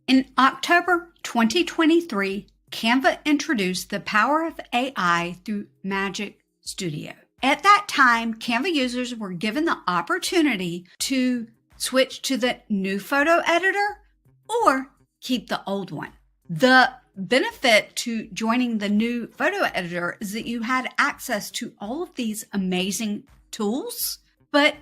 In October 2023, Canva introduced the power of AI through Magic Studio. At that time, Canva users were given the opportunity to switch to the new photo editor or keep the old one. The benefit to joining the new photo editor is that you had access to all of these amazing tools, but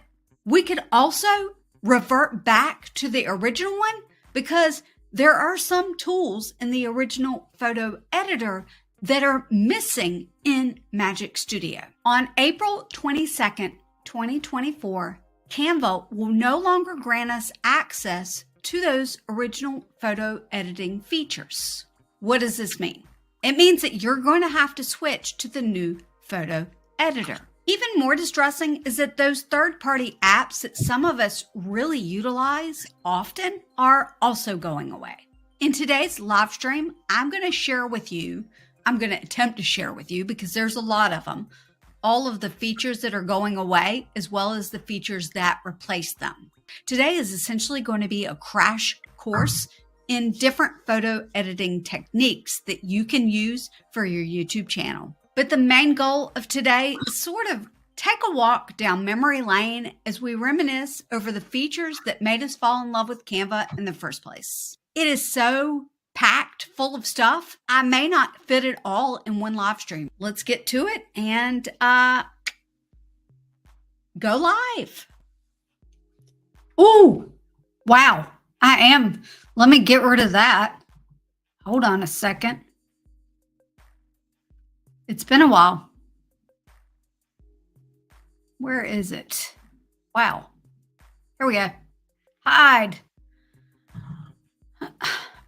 we could also revert back to the original one because there are some tools in the original photo editor that are missing in Magic Studio. On April 22nd, 2024, Canva will no longer grant us access to those original photo editing features. What does this mean? It means that you're going to have to switch to the new photo editor. Even more distressing is that those third-party apps that some of us really utilize often are also going away. In today's live stream, I'm going to attempt to share with you, because there's a lot of them, all of the features that are going away, as well as the features that replace them. Today is essentially going to be a crash course in different photo editing techniques that you can use for your YouTube channel. But the main goal of today is sort of take a walk down memory lane as we reminisce over the features that made us fall in love with Canva in the first place. It is so packed full of stuff. I may not fit it all in one live stream. Let's get to it and go live. Ooh, wow. Let me get rid of that. Hold on a second. It's been a while. Where is it? Wow. Here we go. Hide.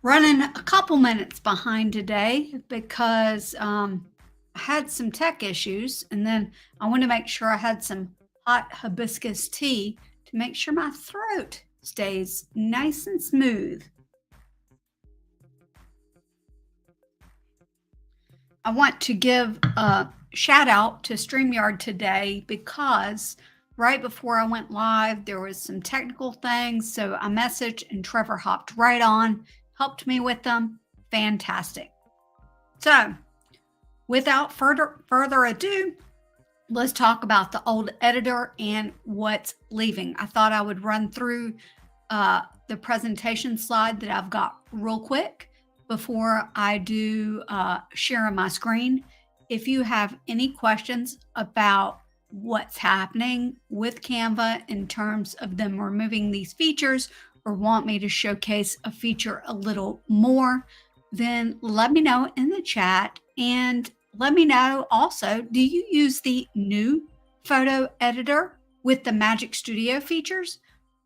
Running a couple minutes behind today because I had some tech issues, and then I want to make sure I had some hot hibiscus tea to make sure my throat stays nice and smooth. I want to give a shout out to StreamYard today because right before I went live, there was some technical things. So I messaged and Trevor hopped right on, helped me with them. Fantastic. So without further ado, let's talk about the old editor and what's leaving. I thought I would run through the presentation slide that I've got real quick before I do share my screen. If you have any questions about what's happening with Canva in terms of them removing these features, or want me to showcase a feature a little more, then let me know in the chat. And let me know also, do you use the new photo editor with the Magic Studio features,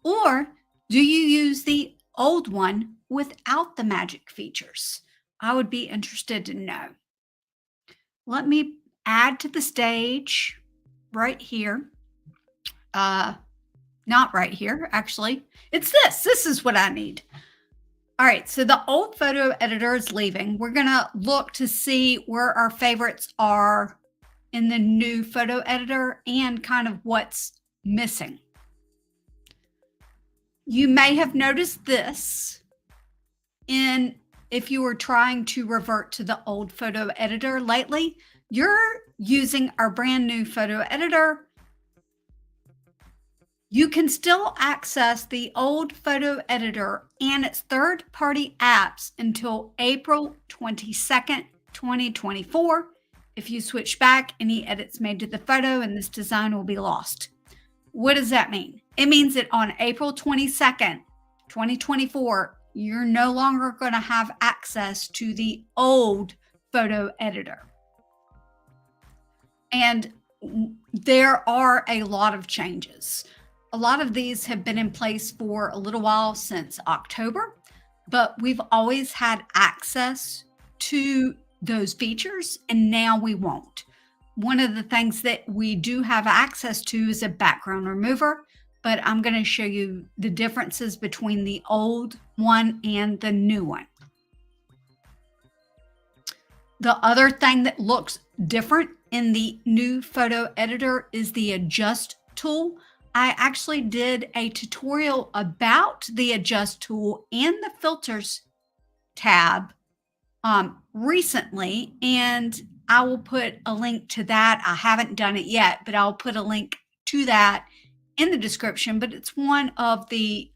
or do you use the old one without the magic features? I would be interested to know. Let me add to the stage right here. Not right here, actually. It's this. This is what I need. All right, so the old photo editor is leaving. We're going to look to see where our favorites are in the new photo editor and kind of what's missing. You may have noticed this if you were trying to revert to the old photo editor lately. You're using our brand new photo editor. You can still access the old photo editor and its third-party apps until April 22nd, 2024. If you switch back, any edits made to the photo and this design will be lost. What does that mean? It means that on April 22nd, 2024, you're no longer going to have access to the old photo editor. And there are a lot of changes. A lot of these have been in place for a little while, since October, but we've always had access to those features, and now we won't. One of the things that we do have access to is a background remover, but I'm going to show you the differences between the old one and the new one. The other thing that looks different in the new photo editor is the adjust tool. I actually did a tutorial about the adjust tool and the filters tab recently, and I will put a link to that. I haven't done it yet, but I'll put a link to that in the description. But it's one of the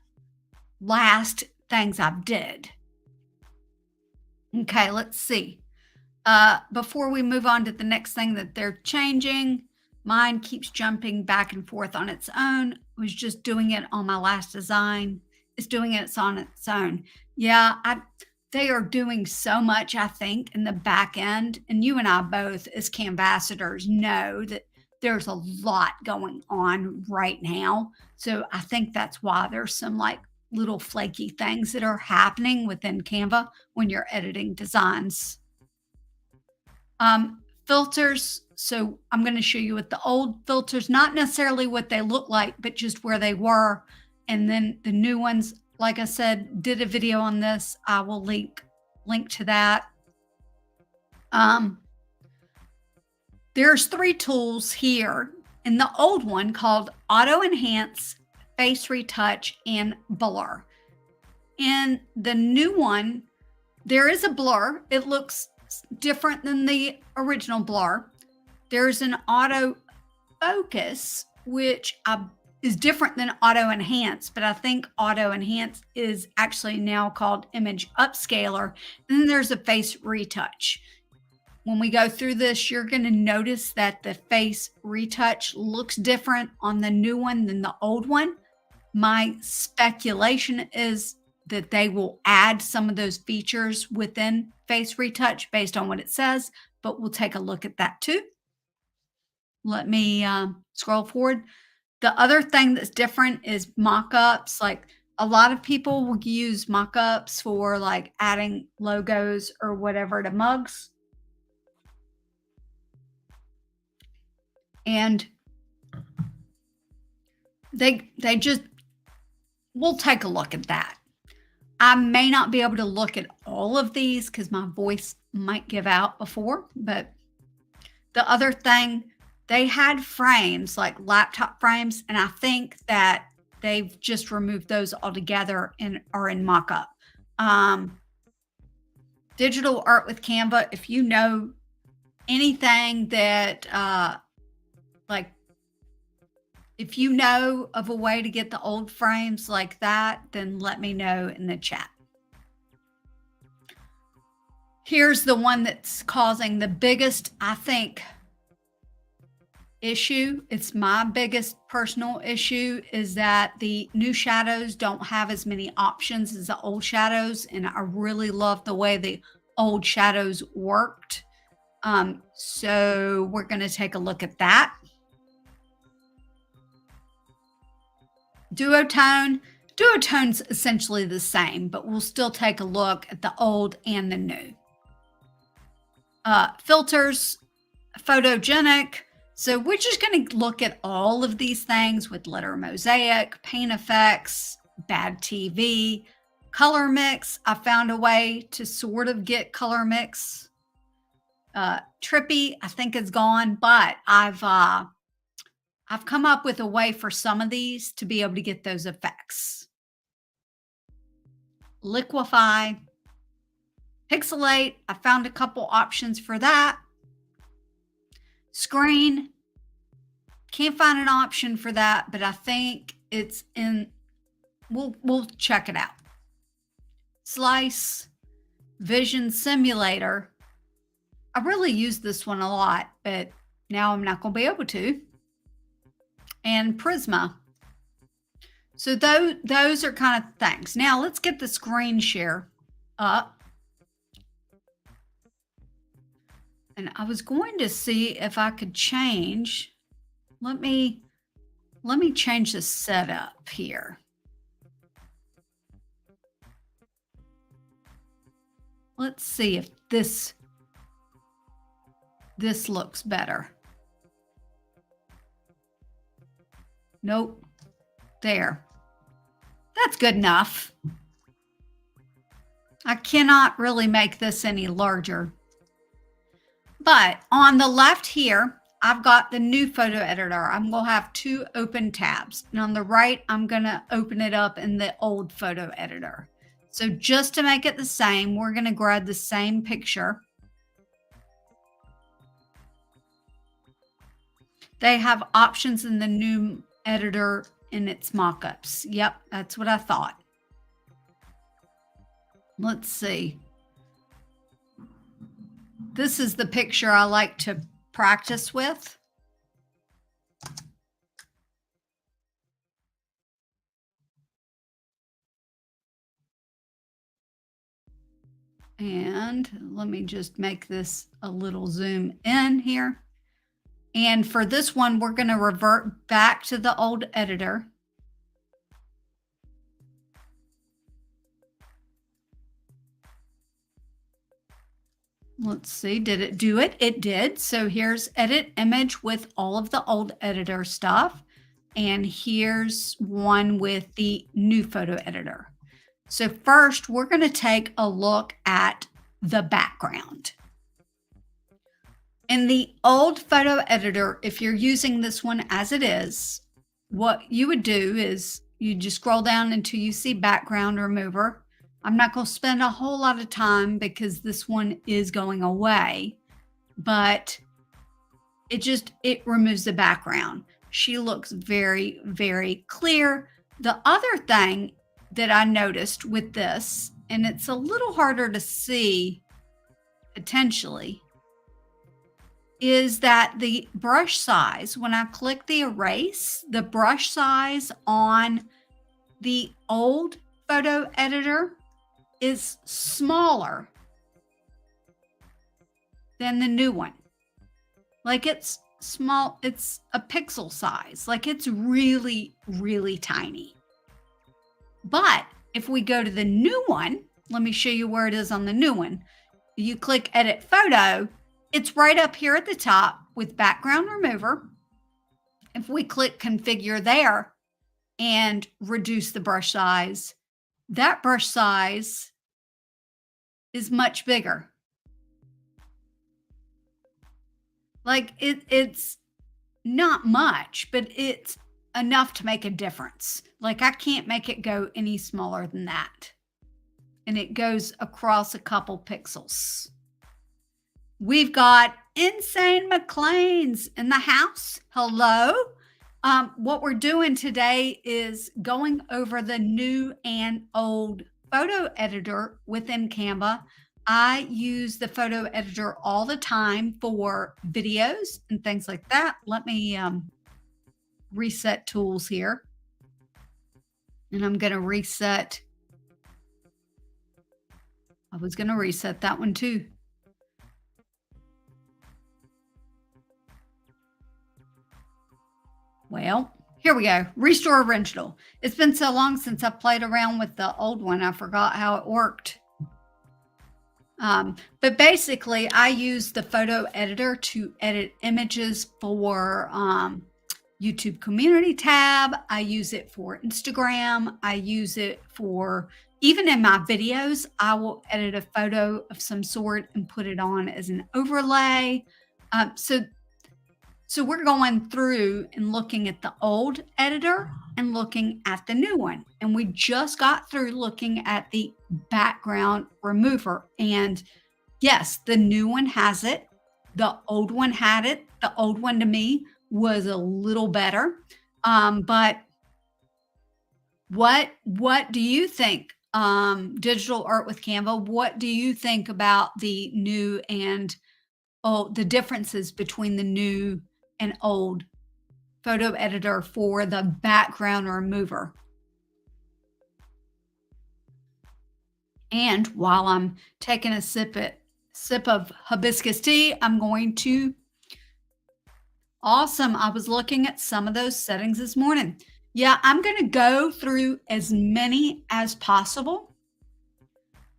last things I've did. Okay, let's see. Before we move on to the next thing that they're changing, mine keeps jumping back and forth on its own. Was just doing it on my last design. It's doing it on its own. Yeah, they are doing so much, I think, in the back end. And you and I both, as Canvassators, know that there's a lot going on right now. So I think that's why there's some like little flaky things that are happening within Canva when you're editing designs. Filters. So I'm going to show you with the old filters, not necessarily what they look like, but just where they were. And then the new ones, like I said, did a video on this. I will link to that. There's 3 tools here in the old one called Auto Enhance, Face Retouch, and Blur. In the new one, there is a blur. It looks different than the original blur. There's an auto focus, which is different than auto enhance, but I think auto enhance is actually now called image upscaler. And then there's a face retouch. When we go through this, you're going to notice that the face retouch looks different on the new one than the old one. My speculation is that they will add some of those features within face retouch based on what it says, but we'll take a look at that too. Let me scroll forward. The other thing that's different is mockups. Like a lot of people will use mockups for like adding logos or whatever to mugs. And they just, we'll take a look at that. I may not be able to look at all of these because my voice might give out before, but the other thing, they had frames like laptop frames, and I think that they've just removed those altogether and are in mockup. Digital art with Canva, if you know anything that like if you know of a way to get the old frames like that, then let me know in the chat. Here's the one that's causing the biggest, I think, issue. It's my biggest personal issue, is that the new shadows don't have as many options as the old shadows. And I really love the way the old shadows worked. So we're going to take a look at that. Duotone's essentially the same, but we'll still take a look at the old and the new. Filters, photogenic. So we're just going to look at all of these things with letter mosaic, paint effects, bad TV, color mix. I found a way to sort of get color mix. Trippy, I think, is gone, but I've come up with a way for some of these to be able to get those effects. Liquify, pixelate. I found a couple options for that. Screen, can't find an option for that, but I think it's in, we'll check it out. Slice, vision simulator. I really use this one a lot, but now I'm not going to be able to. And Prisma. So those are kind of things. Now let's get the screen share up. And I was going to see if I could change. Let me change the setup here. Let's see if this looks better. Nope. There. That's good enough. I cannot really make this any larger. But on the left here, I've got the new photo editor. I'm going to have 2 open tabs. And on the right, I'm going to open it up in the old photo editor. So just to make it the same, we're going to grab the same picture. They have options in the new editor in its mockups. Yep, that's what I thought. Let's see. This is the picture I like to practice with. And let me just make this a little zoom in here. And for this one, we're going to revert back to the old editor. Let's see, did it do it? It did. So here's edit image with all of the old editor stuff. And here's one with the new photo editor. So first, we're going to take a look at the background. In the old photo editor, if you're using this one as it is, what you would do is you just scroll down until you see background remover. I'm not going to spend a whole lot of time because this one is going away, but it removes the background. She looks very, very clear. The other thing that I noticed with this, and it's a little harder to see potentially, is that the brush size, when I click the erase, the brush size on the old photo editor is smaller than the new one. Like it's small, it's a pixel size. Like it's really, really tiny. But if we go to the new one, let me show you where it is on the new one. You click edit photo, it's right up here at the top with background remover. If we click configure there and reduce the brush size, that brush size is much bigger. Like it's not much, but it's enough to make a difference. Like I can't make it go any smaller than that. And it goes across a couple pixels. We've got Insane McLean's in the house. Hello. What we're doing today is going over the new and old photo editor within Canva. I use the photo editor all the time for videos and things like that. Let me reset tools here. And I'm going to reset. I was going to reset that one too. Well, here we go. Restore original. It's been so long since I played around with the old one. I forgot how it worked. But basically, I use the photo editor to edit images for YouTube community tab. I use it for Instagram. I use it for, even in my videos, I will edit a photo of some sort and put it on as an overlay. So we're going through and looking at the old editor and looking at the new one. And we just got through looking at the background remover. And yes, the new one has it. The old one had it. The old one to me was a little better. But what do you think? Digital art with Canva, what do you think about the new and the differences between the new and old photo editor for the background remover? And while I'm taking a sip of hibiscus tea, I'm going to, awesome. I was looking at some of those settings this morning. Yeah, I'm going to go through as many as possible.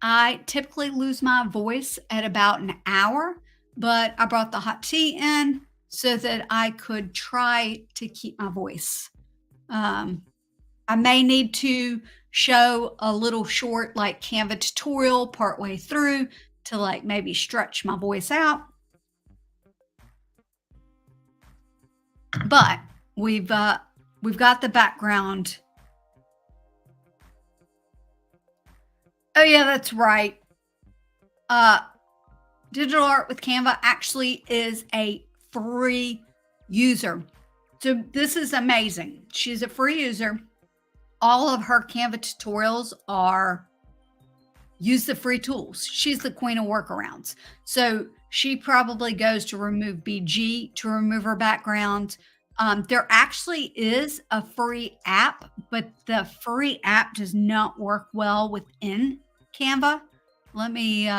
I typically lose my voice at about an hour, but I brought the hot tea in so that I could try to keep my voice. I may need to show a little short like Canva tutorial partway through to like maybe stretch my voice out. But we've got the background. Oh yeah, that's right. Uh, Digital art with Canva actually is a free user. So this is amazing. She's a free user. All of her Canva tutorials are use the free tools. She's the queen of workarounds. So she probably goes to remove BG to remove her background. There actually is a free app, but the free app does not work well within Canva. Let me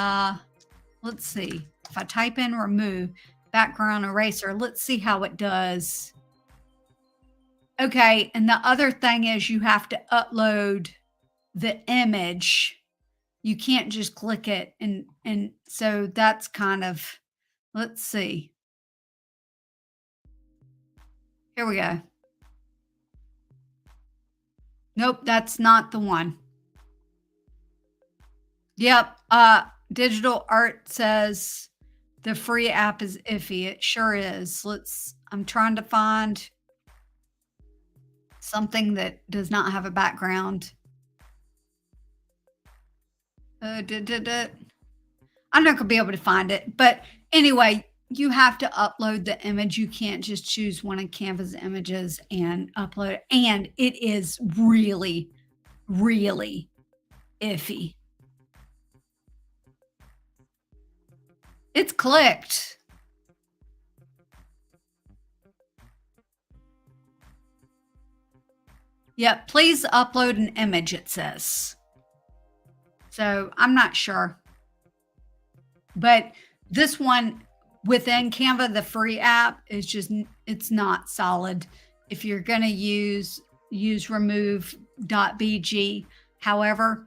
let's see. If I type in remove background eraser, let's see how it does. Okay, and the other thing is you have to upload the image. You can't just click it, and so that's kind of, let's see. Here we go. Nope, that's not the one. Yep, digital art says the free app is iffy. It sure is. I'm trying to find something that does not have a background. I'm not gonna be able to find it, but anyway, you have to upload the image. You can't just choose one of Canva's images and upload it. And it is really, really iffy. It's clicked. Yep, please upload an image, it says. So I'm not sure. But this one within Canva, the free app is just, it's not solid. If you're going to use remove.bg, however,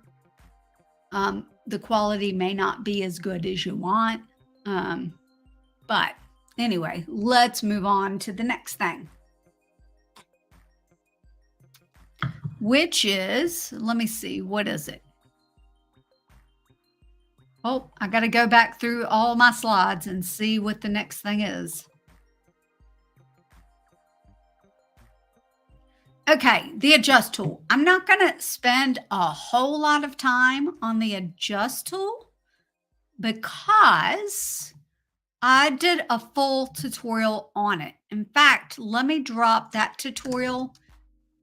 the quality may not be as good as you want. But anyway, let's move on to the next thing, which is, let me see, what is it? Oh, I got to go back through all my slides and see what the next thing is. Okay, the adjust tool. I'm not going to spend a whole lot of time on the adjust tool because I did a full tutorial on it. In fact, let me drop that tutorial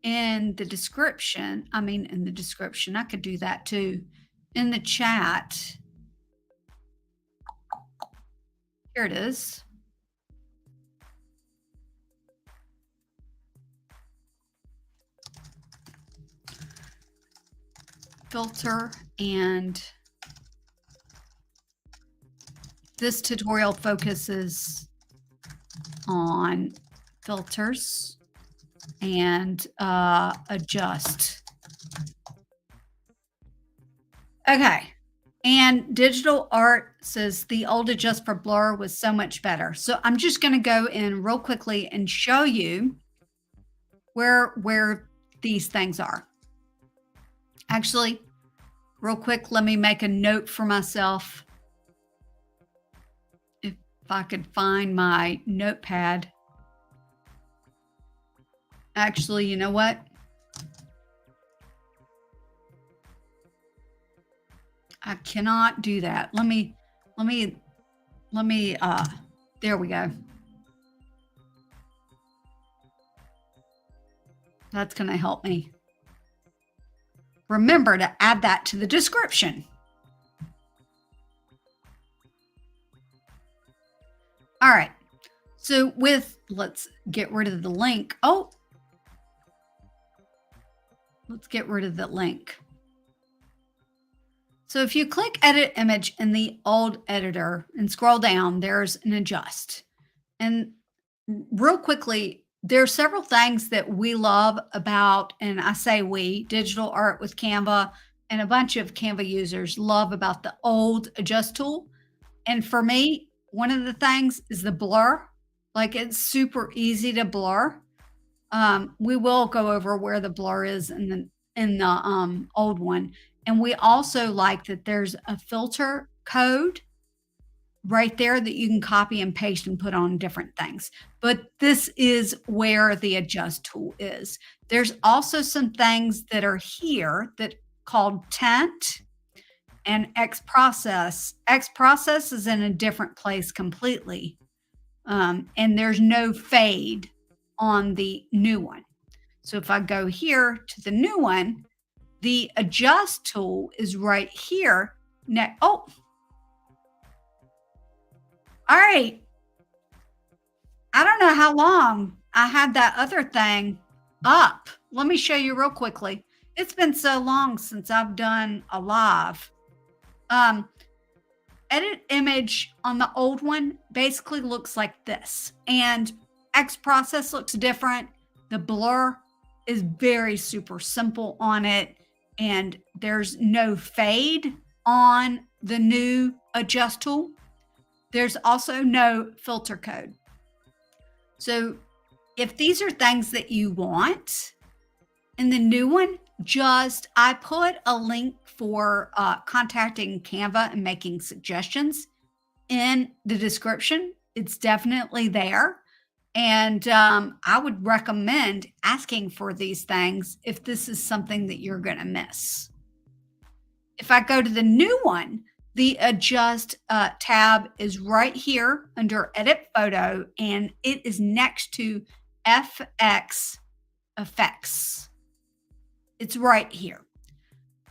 in the description. I mean, in the description, I could do that too. In the chat. Here it is. Filter, and this tutorial focuses on filters and adjust. Okay. And digital art says the old adjust for blur was so much better. So I'm just going to go in real quickly and show you where these things are. Actually, real quick, let me make a note for myself. If I could find my notepad. Actually, you know what? I cannot do that. Let me, there we go. That's going to help me. Remember to add that to the description. All right. So let's get rid of the link. Oh, let's get rid of the link. So if you click edit image in the old editor and scroll down, there's an adjust. And real quickly, there are several things that we love about, and I say we, digital art with Canva, and a bunch of Canva users love about the old adjust tool. And for me, one of the things is the blur. Like, it's super easy to blur. We will go over where the blur is in the old one. And we also like that there's a filter code right there that you can copy and paste and put on different things. But this is where the adjust tool is. There's also some things that are here that called tint. and X process. X process is in a different place completely. And there's no fade on the new one. So if I go here to the new one, the adjust tool is right here. Oh, all right. I don't know how long I had that other thing up. Let me show you real quickly. It's been so long since I've done a live. Edit image on the old one basically looks like this. And X process looks different. The blur is very super simple on it. And there's no fade on the new adjust tool. There's also no filter code. So if these are things that you want in the new one, I put a link for contacting Canva and making suggestions in the description. It's definitely there. And I would recommend asking for these things if this is something that you're going to miss. If I go to the new one, the adjust tab is right here under edit photo, and it is next to FX effects. It's right here.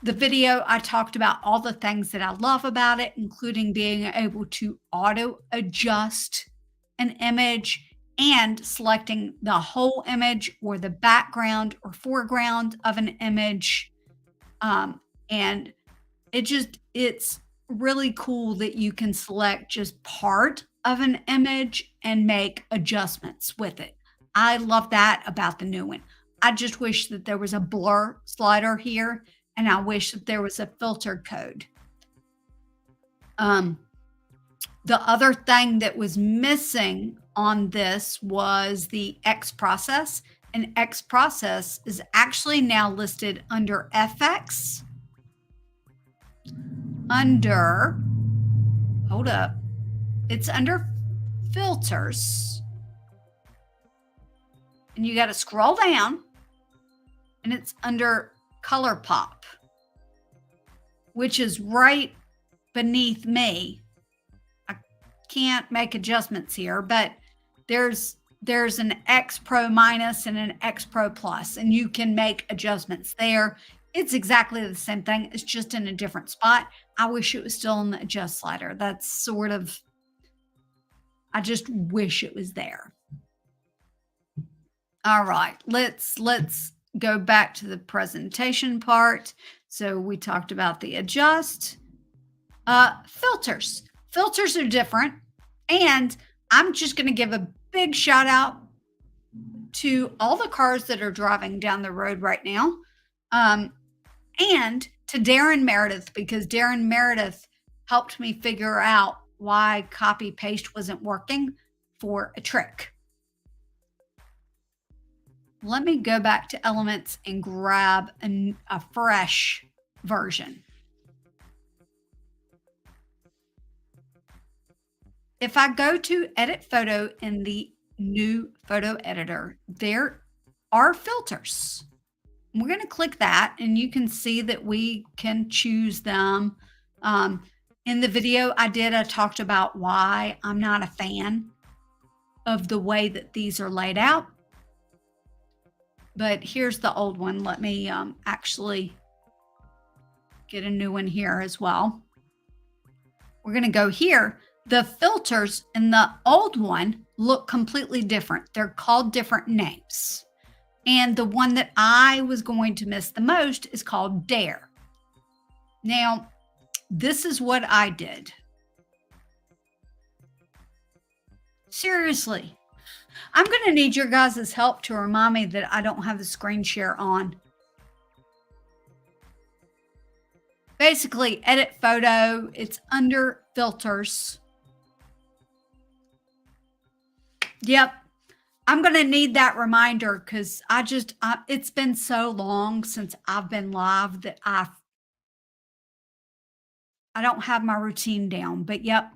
The video, I talked about all the things that I love about it, including being able to auto adjust an image and selecting the whole image or the background or foreground of an image. And it's really cool that you can select just part of an image and make adjustments with it. I love that about the new one. I just wish that there was a blur slider here, and I wish that there was a filter code. The other thing that was missing on this was the X process, and X process is actually now listed under FX. Hold up. It's under filters. And you got to scroll down, and it's under color pop, which is right beneath me. I can't make adjustments here, but there's an X Pro minus and an X Pro plus, and you can make adjustments there. It's exactly the same thing. It's just in a different spot. I wish it was still in the adjust slider. That's I just wish it was there. All right, let's go back to the presentation part. So we talked about the adjust. Filters. Filters are different. And I'm just going to give a big shout out to all the cars that are driving down the road right now. And to Darren Meredith, because Darren Meredith helped me figure out why copy paste wasn't working for a trick. Let me go back to Elements and grab a fresh version. If I go to Edit Photo in the new photo editor, there are filters. We're going to click that, and you can see that we can choose them. In the video I talked about why I'm not a fan of the way that these are laid out. But here's the old one. Let me actually get a new one here as well. We're going to go here. The filters in the old one look completely different. They're called different names. And the one that I was going to miss the most is called Dare. Now, this is what I did. Seriously. I'm going to need your guys' help to remind me that I don't have the screen share on. Basically, edit photo. It's under filters. Yep. I'm going to need that reminder because it's been so long since I've been live that I don't have my routine down, but yep.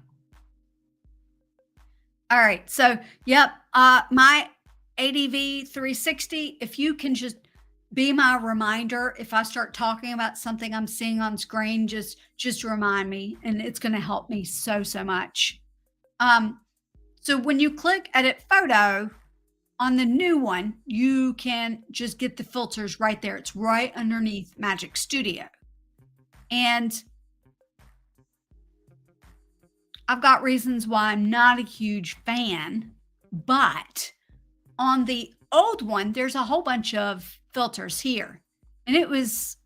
All right. So, yep. My ADV 360, if you can just be my reminder. If I start talking about something I'm seeing on screen, just remind me, and it's going to help me so much. Um, so when you click edit photo on the new one, you can just get the filters right there. It's right underneath Magic Studio. And I've got reasons why I'm not a huge fan, but on the old one, there's a whole bunch of filters here. And it was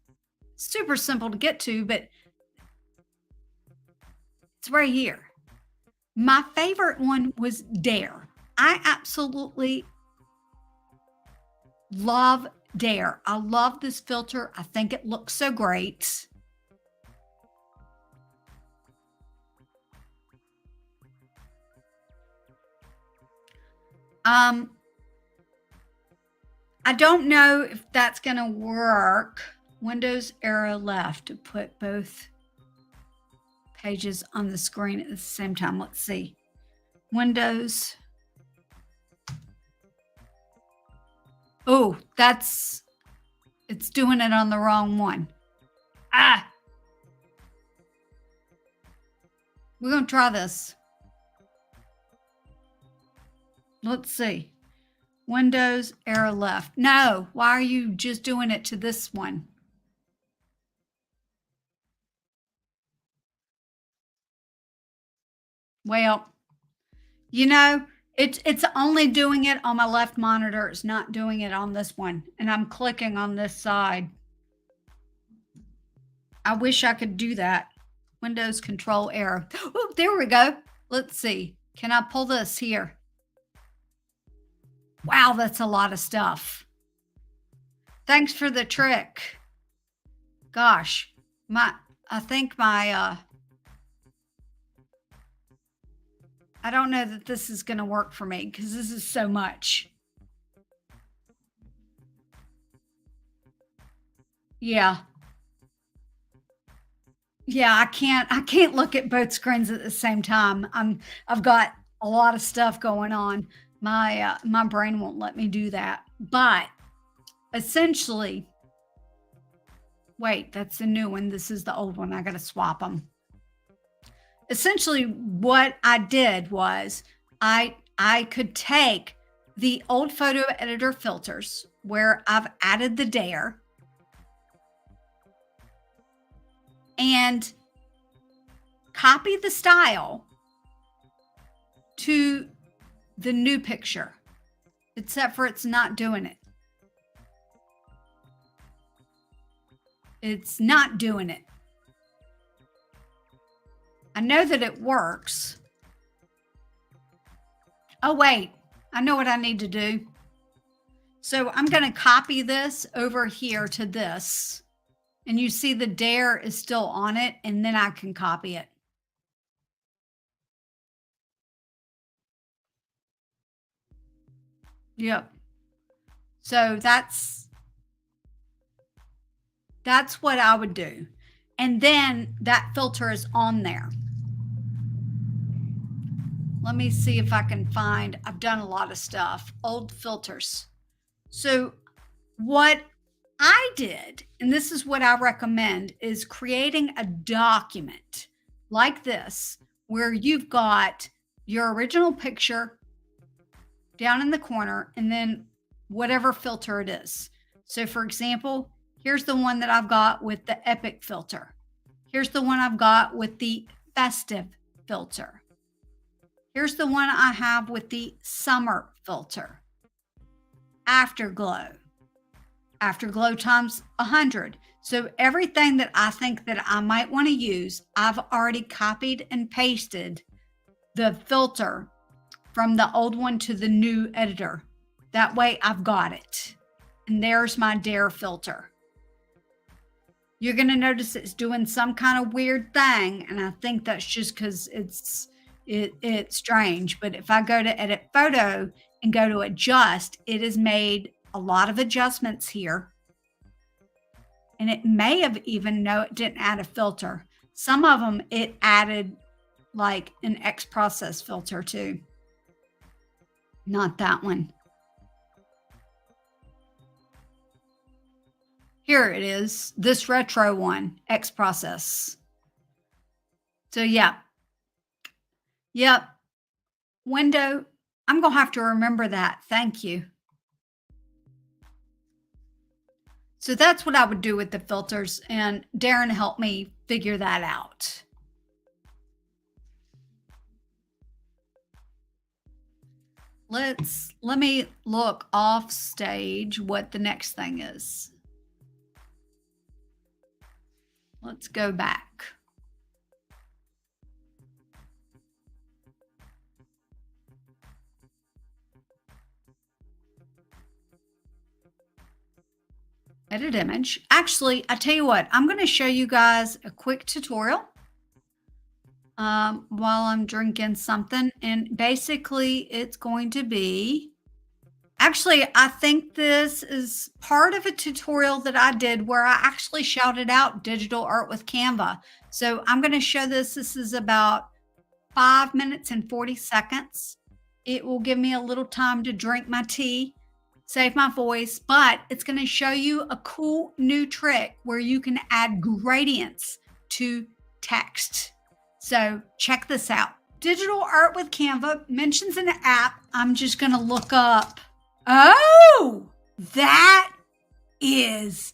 super simple to get to, but it's right here. My favorite one was Dare. I absolutely love Dare. I love this filter. I think it looks so great. I don't know if that's going to work. Windows arrow left to put both pages on the screen at the same time. Let's see. Windows. Oh, it's doing it on the wrong one. We're going to try this. Let's see. Windows arrow left. No, why are you just doing it to this one? Well, you know, it's only doing it on my left monitor. It's not doing it on this one. And I'm clicking on this side. I wish I could do that. Windows control arrow. Oh, there we go. Let's see. Can I pull this here? Wow, that's a lot of stuff. Thanks for the trick. Gosh, I think my I don't know that this is going to work for me because this is so much. Yeah. Yeah, I can't look at both screens at the same time. I've got a lot of stuff going on. My brain won't let me do that. But essentially, wait, that's the new one. This is the old one. I got to swap them. Essentially, what I did was I could take the old photo editor filters where I've added the dare and copy the style to the new picture, except for it's not doing it. It's not doing it. I know that it works. Oh, wait, I know what I need to do. So I'm going to copy this over here to this. And you see the dare is still on it, and then I can copy it. Yep. So that's what I would do. And then that filter is on there. Let me see if I can find, I've done a lot of stuff, old filters. So what I did, and this is what I recommend, is creating a document like this, where you've got your original picture down in the corner and then whatever filter it is. So for example, here's the one that I've got with the epic filter. Here's the one I've got with the festive filter. Here's the one I have with the summer filter. Afterglow. Afterglow times 100. So everything that I think that I might want to use, I've already copied and pasted the filter from the old one to the new editor. That way I've got it. And there's my dare filter. You're going to notice it's doing some kind of weird thing. And I think that's just because it's strange. But if I go to edit photo and go to adjust, it has made a lot of adjustments here. And it may have even, no, it didn't add a filter. Some of them it added like an X process filter too. Not that one. Here it is, this retro one, X process. So yeah, yep, window. I'm going to have to remember that. Thank you. So that's what I would do with the filters, and Darren helped me figure that out. Let me look off stage what the next thing is. Let's go back. Edit image. Actually, I tell you what, I'm going to show you guys a quick tutorial while I'm drinking something. And basically, it's going to be, actually, I think this is part of a tutorial that I did where I actually shouted out digital art with Canva. So I'm going to show this. This is about 5 minutes and 40 seconds. It will give me a little time to drink my tea, save my voice, but it's going to show you a cool new trick where you can add gradients to text. So check this out. Digital art with Canva mentions an app. I'm just going to look up. Oh, that is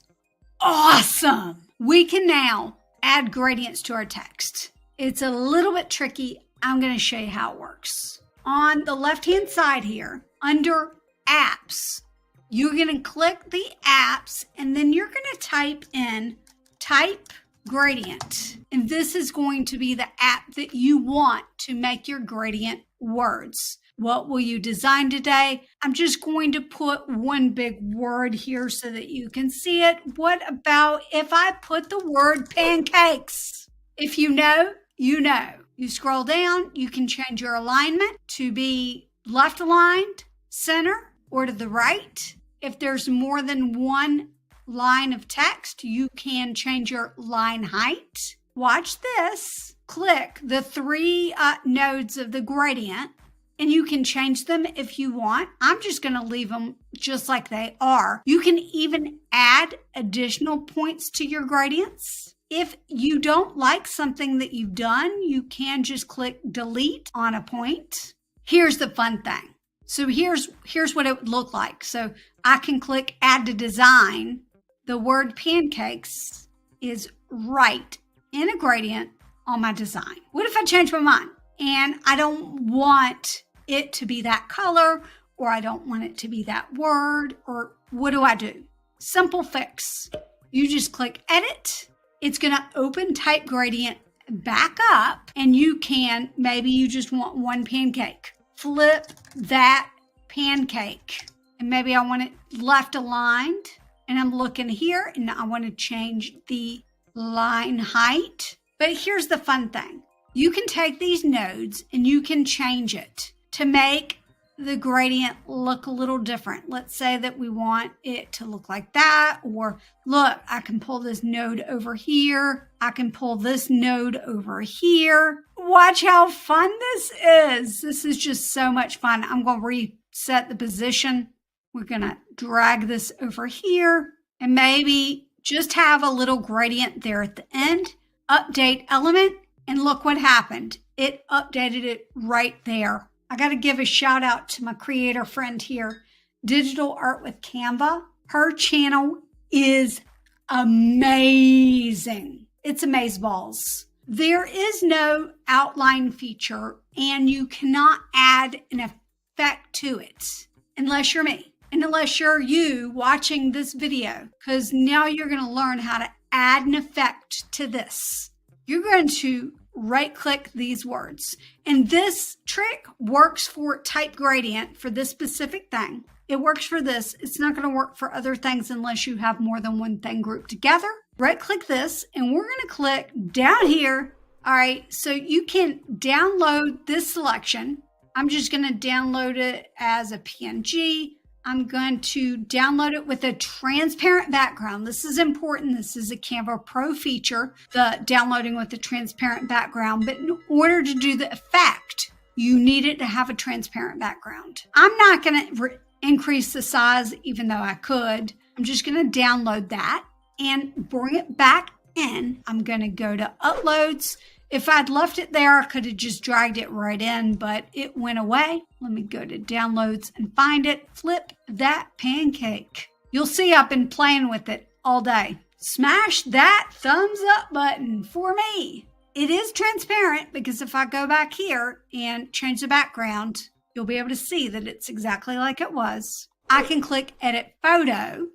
awesome. We can now add gradients to our text. It's a little bit tricky. I'm going to show you how it works. On the left-hand side here, under apps, you're going to click the apps, and then you're going to type in type gradient. And this is going to be the app that you want to make your gradient words. What will you design today? I'm just going to put one big word here so that you can see it. What about if I put the word pancakes? If you know, you know. You scroll down, you can change your alignment to be left aligned, center, or to the right. If there's more than one line of text, you can change your line height. Watch this. Click the three nodes of the gradient, and you can change them if you want. I'm just going to leave them just like they are. You can even add additional points to your gradients. If you don't like something that you've done, you can just click delete on a point. Here's the fun thing. So here's what it would look like. So I can click add to design. The word pancakes is right in a gradient on my design. What if I change my mind and I don't want it to be that color, or I don't want it to be that word, or what do? Simple fix. You just click edit. It's going to open type gradient back up, and you can, maybe you just want one pancake. Flip that pancake, and maybe I want it left aligned, and I'm looking here and I want to change the line height. But here's the fun thing. You can take these nodes and you can change it to make the gradient look a little different. Let's say that we want it to look like that, or look, I can pull this node over here. I can pull this node over here. Watch how fun this is. This is just so much fun. I'm going to reset the position. We're going to drag this over here and maybe just have a little gradient there at the end. Update element, and look what happened. It updated it right there. I got to give a shout out to my creator friend here, Digital Art with Canva. Her channel is amazing. It's amazeballs. There is no outline feature, and you cannot add an effect to it unless you're me and unless you're you watching this video, because now you're going to learn how to add an effect to this. You're going to right-click these words. And this trick works for type gradient for this specific thing. It works for this. It's not going to work for other things unless you have more than one thing grouped together. Right-click this, and we're going to click down here. All right, so you can download this selection. I'm just going to download it as a PNG. I'm going to download it with a transparent background. This is important. This is a Canva Pro feature, the downloading with a transparent background. But in order to do the effect, you need it to have a transparent background. I'm not going to increase the size, even though I could. I'm just going to download that. and bring it back in. I'm going to go to uploads. If I'd left it there, I could have just dragged it right in, but it went away. Let me go to downloads and find it. Flip that pancake. You'll see I've been playing with it all day. Smash that thumbs up button for me. It is transparent because if I go back here and change the background, you'll be able to see that it's exactly like it was. I can click edit photo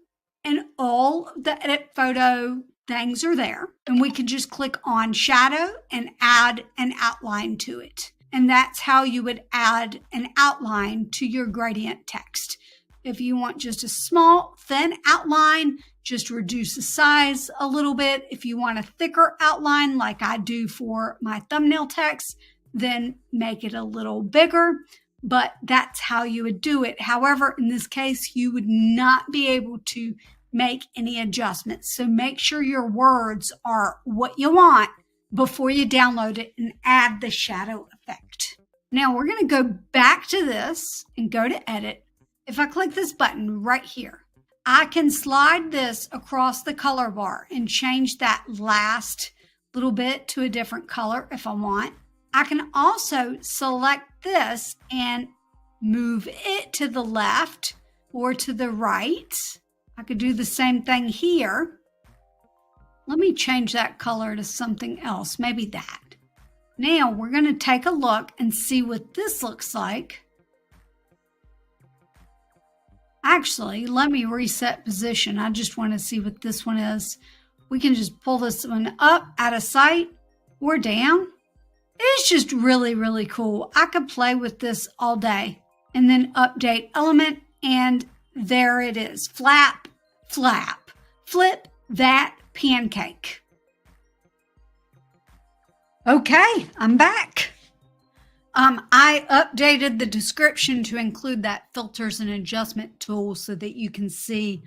and all the edit photo things are there. And we can just click on shadow and add an outline to it. And that's how you would add an outline to your gradient text. If you want just a small, thin outline, just reduce the size a little bit. If you want a thicker outline like I do for my thumbnail text, then make it a little bigger. But that's how you would do it. However, in this case, you would not be able to make any adjustments. So make sure your words are what you want before you download it and add the shadow effect. Now we're going to go back to this and go to edit. If I click this button right here, I can slide this across the color bar and change that last little bit to a different color if I want. I can also select this and move it to the left or to the right. I could do the same thing here. Let me change that color to something else, maybe that. Now we're going to take a look and see what this looks like. Actually, let me reset position. I just want to see what this one is. We can just pull this one up out of sight or down. It's just really, really cool. I could play with this all day. And then update element, and there it is. Flap, flap, flip that pancake. Okay, I'm back. I updated the description to include that filters and adjustment tool so that you can see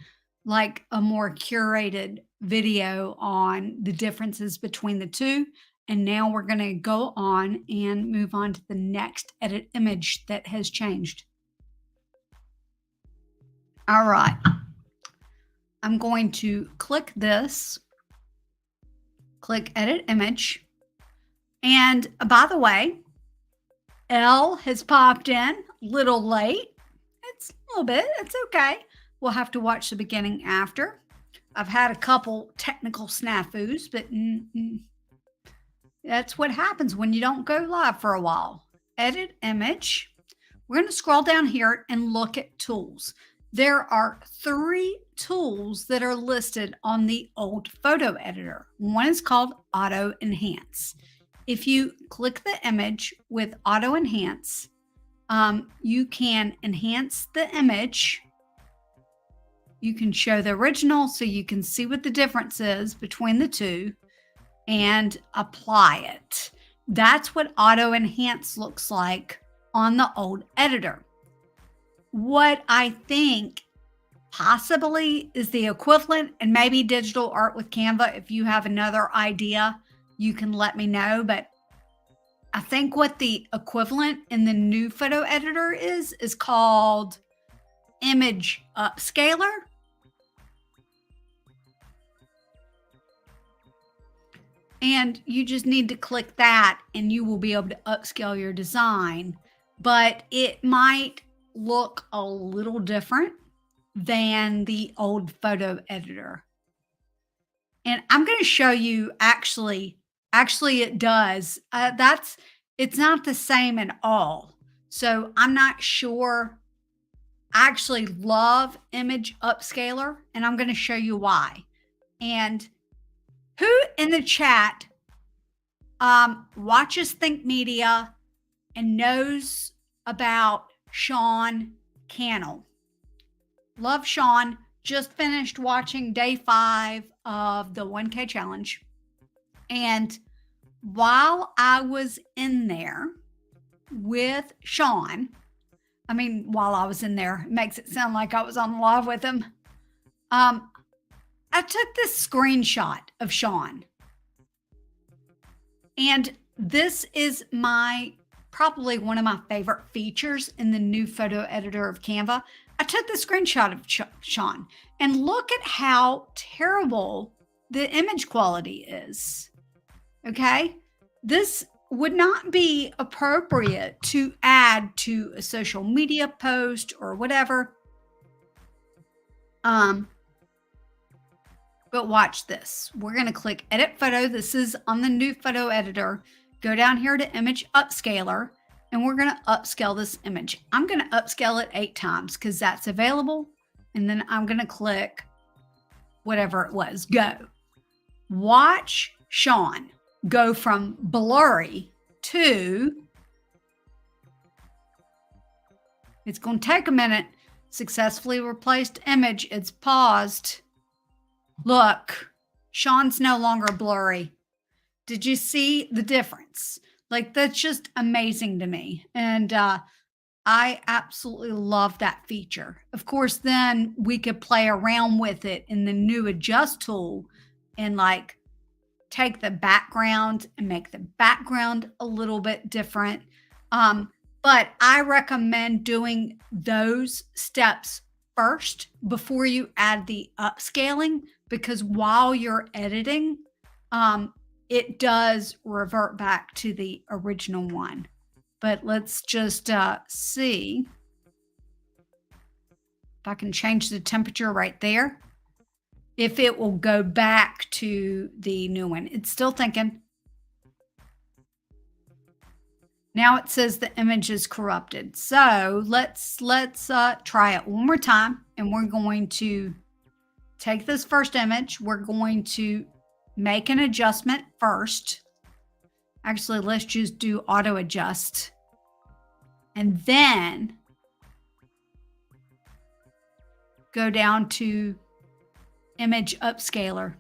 like a more curated video on the differences between the two. And now we're going to go on and move on to the next edit image that has changed. All right. I'm going to click this, click edit image. And by the way, L has popped in, little late. It's a little bit, it's okay. We'll have to watch the beginning after. I've had a couple technical snafus, but that's what happens when you don't go live for a while. Edit image. We're going to scroll down here and look at tools. There are 3 tools that are listed on the old photo editor. One is called Auto Enhance. If you click the image with Auto Enhance, you can enhance the image. You can show the original so you can see what the difference is between the two and apply it. That's what Auto Enhance looks like on the old editor. What I think possibly is the equivalent, and maybe digital art with Canva, if you have another idea, you can let me know. But I think what the equivalent in the new photo editor is called image upscaler. And you just need to click that and you will be able to upscale your design. But it might look a little different than the old photo editor. And I'm going to show you actually it does. It's not the same at all. So I'm not sure. I actually love image upscaler and I'm going to show you why. And who in the chat watches Think Media and knows about Sean Cannell? Love Sean. Just finished watching day 5 of the 1K challenge. And while I was in there with Sean, while I was in there, it makes it sound like I was on live with him. I took this screenshot of Sean. And this is probably one of my favorite features in the new photo editor of Canva. I took the screenshot of Sean, and look at how terrible the image quality is. Okay. This would not be appropriate to add to a social media post or whatever. But watch this. We're going to click edit photo. This is on the new photo editor. Go down here to image upscaler, and we're going to upscale this image. I'm going to upscale it 8 times because that's available. And then I'm going to click whatever it was, go. Watch Sean go from blurry to, it's going to take a minute. Successfully replaced image. It's paused. Look, Sean's no longer blurry. Did you see the difference? Like, that's just amazing to me. And I absolutely love that feature. Of course, then we could play around with it in the new adjust tool and like take the background and make the background a little bit different. But I recommend doing those steps first before you add the upscaling, because while you're editing, it does revert back to the original one. But let's just see if I can change the temperature right there. If it will go back to the new one. It's still thinking. Now it says the image is corrupted. So let's try it one more time. And we're going to take this first image. We're going to make an adjustment first. Actually, let's just do auto adjust. And then go down to image upscaler.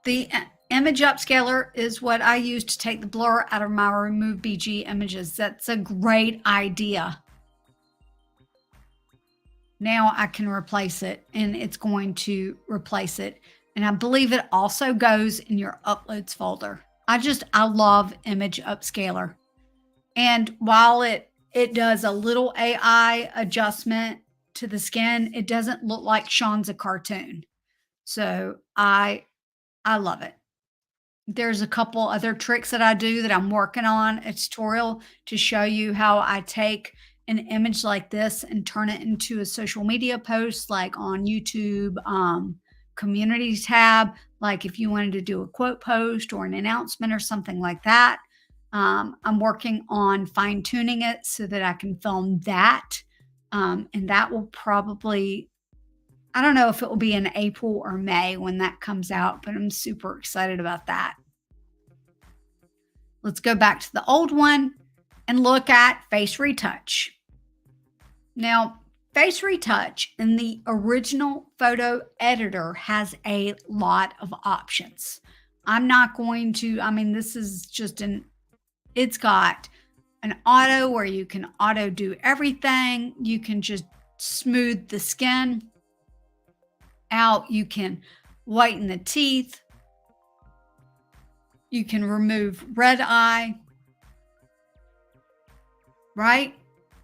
The image upscaler is what I use to take the blur out of my remove BG images. That's a great idea. Now I can replace it, and it's going to replace it. And I believe it also goes in your uploads folder. I love image upscaler. And while it does a little AI adjustment to the skin, it doesn't look like Sean's a cartoon. So I love it. There's a couple other tricks that I do that I'm working on a tutorial to show you how I take an image like this and turn it into a social media post, like on YouTube, community tab, like if you wanted to do a quote post or an announcement or something like that. I'm working on fine tuning it so that I can film that. And that will probably, I don't know if it will be in April or May when that comes out, but I'm super excited about that. Let's go back to the old one and look at face retouch. Now, face retouch in the original photo editor has a lot of options. I'm not going to, this is just it's got an auto where you can auto do everything. You can just smooth the skin out. You can whiten the teeth. You can remove red eye, right?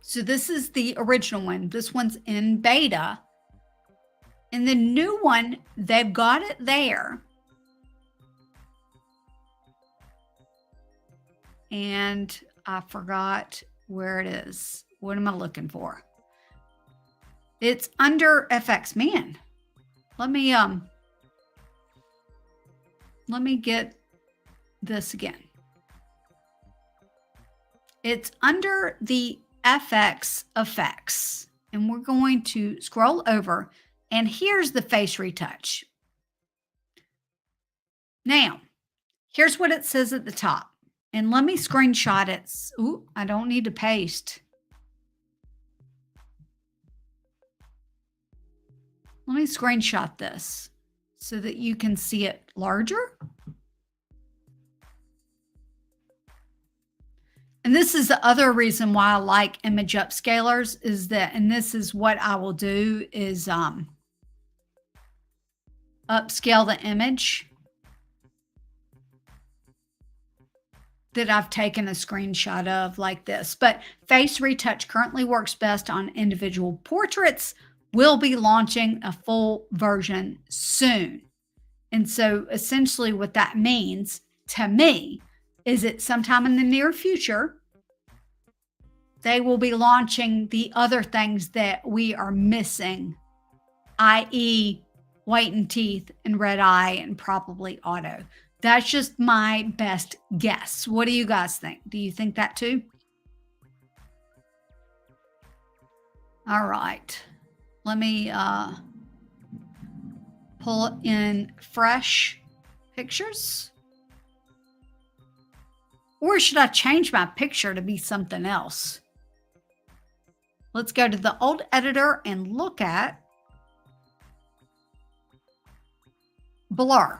So this is the original one. This one's in beta. And the new one, they've got it there. And I forgot where it is. What am I looking for? It's under FX. Man, let me get this again. It's under the FX effects, and we're going to scroll over, and here's the face retouch. Now, here's what it says at the top, and let me screenshot it. Ooh, I don't need to paste. Let me screenshot this so that you can see it larger. And this is the other reason why I like image upscalers is that, and this is what I will do is upscale the image. that I've taken a screenshot of like this. But face retouch currently works best on individual portraits. We'll be launching a full version soon. And so essentially what that means to me is that sometime in the near future, they will be launching the other things that we are missing, i.e. whitened teeth and red eye and probably auto. That's just my best guess. What do you guys think? Do you think that too? All right. Let me pull in fresh pictures. Or should I change my picture to be something else? Let's go to the old editor and look at blur.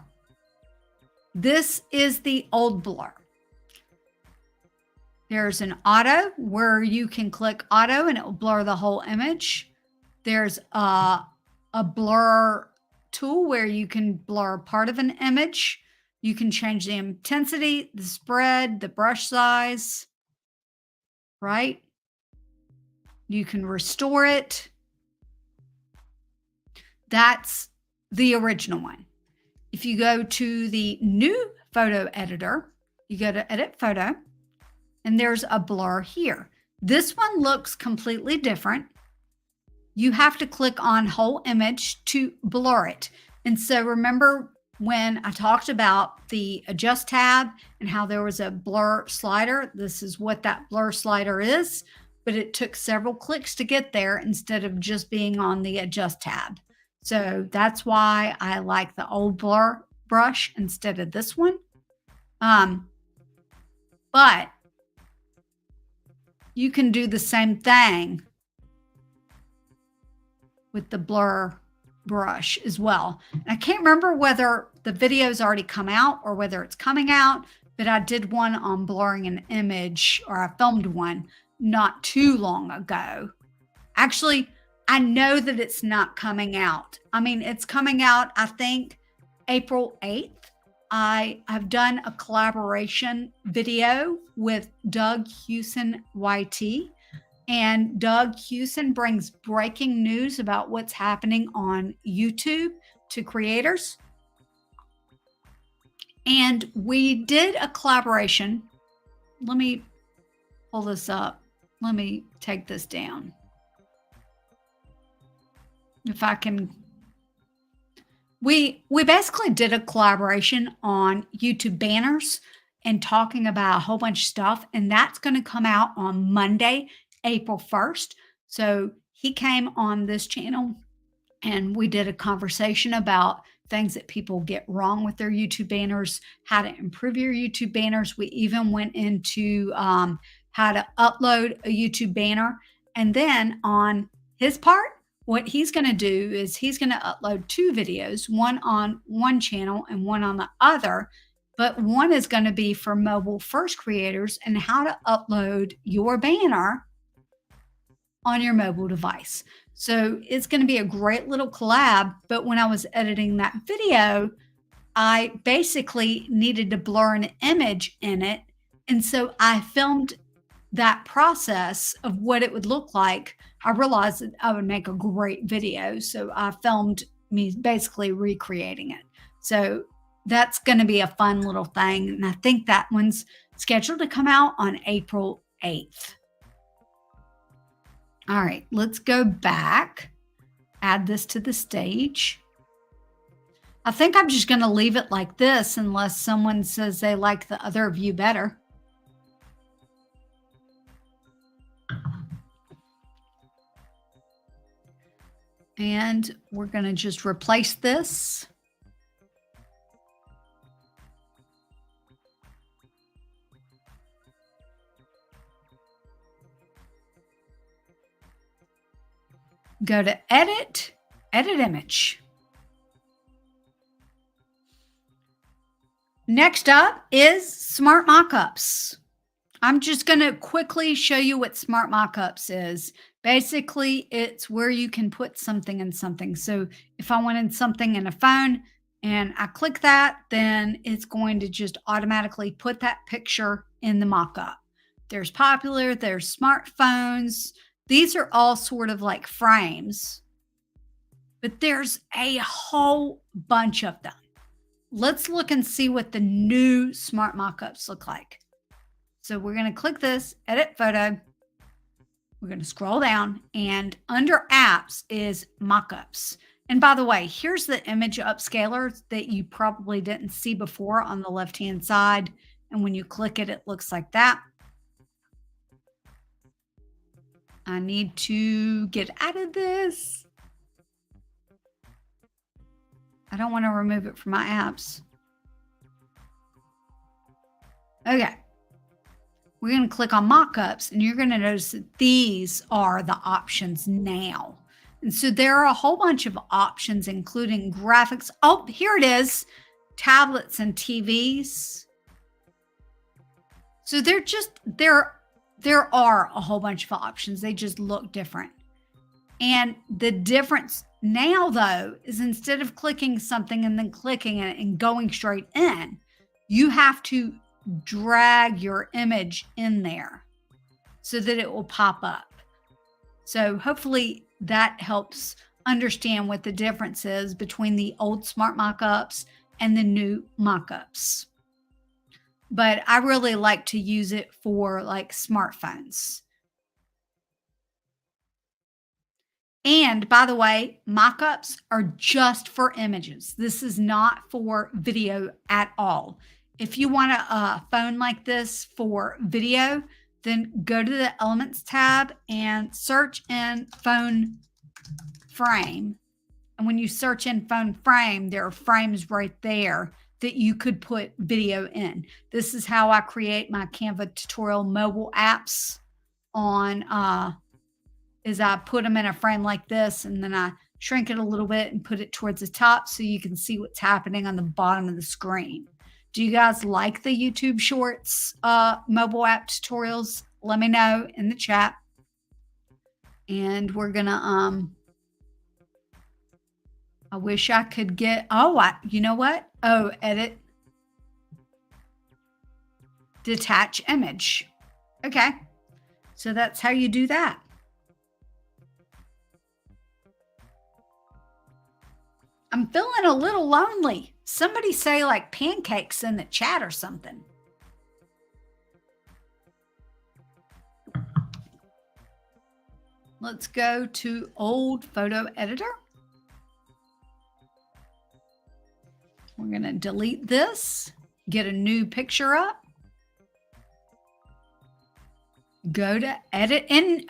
This is the old blur. There's an auto where you can click auto and it will blur the whole image. There's a blur tool where you can blur part of an image. You can change the intensity, the spread, the brush size, right? You can restore it. That's the original one. If you go to the new photo editor, you go to edit photo, and there's a blur here. This one looks completely different. You have to click on whole image to blur it. And so remember when I talked about the adjust tab and how there was a blur slider? This is what that blur slider is, but it took several clicks to get there instead of just being on the adjust tab. So that's why I like the old blur brush instead of this one. But you can do the same thing with the blur brush as well. And I can't remember whether the video's already come out or whether it's coming out, but I did one on blurring an image, or I filmed one not too long ago. Actually, I know that it's not coming out. I mean, it's coming out, I think, April 8th. I have done a collaboration video with Doug Hewson YT, and Doug Hewson brings breaking news about what's happening on YouTube to creators. And we did a collaboration. Let me pull this up. Let me take this down. If I can, we basically did a collaboration on YouTube banners and talking about a whole bunch of stuff, and that's going to come out on Monday, April 1st. So he came on this channel and we did a conversation about things that people get wrong with their YouTube banners, how to improve your YouTube banners. We even went into how to upload a YouTube banner. And then on his part, what he's going to do is he's going to upload two videos, one on one channel and one on the other. But one is going to be for mobile first creators and how to upload your banner on your mobile device. So it's going to be a great little collab. But when I was editing that video, I basically needed to blur an image in it. And so I filmed that process of what it would look like. I realized that I would make a great video. So I filmed me basically recreating it. So that's going to be a fun little thing. And I think that one's scheduled to come out on April 8th. All right, let's go back, add this to the stage. I think I'm just going to leave it like this unless someone says they like the other view better. And we're going to just replace this. Go to edit, edit image. Next up is smart mockups. I'm just going to quickly show you what smart mockups is. Basically, it's where you can put something in something. So if I wanted something in a phone and I click that, then it's going to just automatically put that picture in the mockup. There's popular, there's smartphones. These are all sort of like frames, but there's a whole bunch of them. Let's look and see what the new smart mockups look like. So we're going to click this, edit photo. We're going to scroll down, and under apps is mockups. And by the way, here's the image upscaler that you probably didn't see before on the left-hand side. And when you click it, it looks like that. I need to get out of this. I don't want to remove it from my apps. Okay. We're going to click on mockups, and you're going to notice that these are the options now. And so there are a whole bunch of options, including graphics. Oh, here it is. Tablets and TVs. So there are a whole bunch of options. They just look different. And the difference now, though, is instead of clicking something and then clicking it and going straight in, you have to drag your image in there so that it will pop up. So hopefully that helps understand what the difference is between the old smart mockups and the new mockups. But I really like to use it for like smartphones. And by the way, mockups are just for images. This is not for video at all. If you want a phone like this for video, then go to the Elements tab and search in phone frame. And when you search in phone frame, there are frames right there that you could put video in. This is how I create my Canva tutorial mobile apps on, is I put them in a frame like this, and then I shrink it a little bit and put it towards the top so you can see what's happening on the bottom of the screen. Do you guys like the YouTube Shorts mobile app tutorials? Let me know in the chat. And we're gonna I wish I could get, you know what? Oh, edit, detach image. Okay, so that's how you do that. I'm feeling a little lonely. Somebody say like pancakes in the chat or something. Let's go to old photo editor. We're going to delete this, get a new picture up, go to edit in.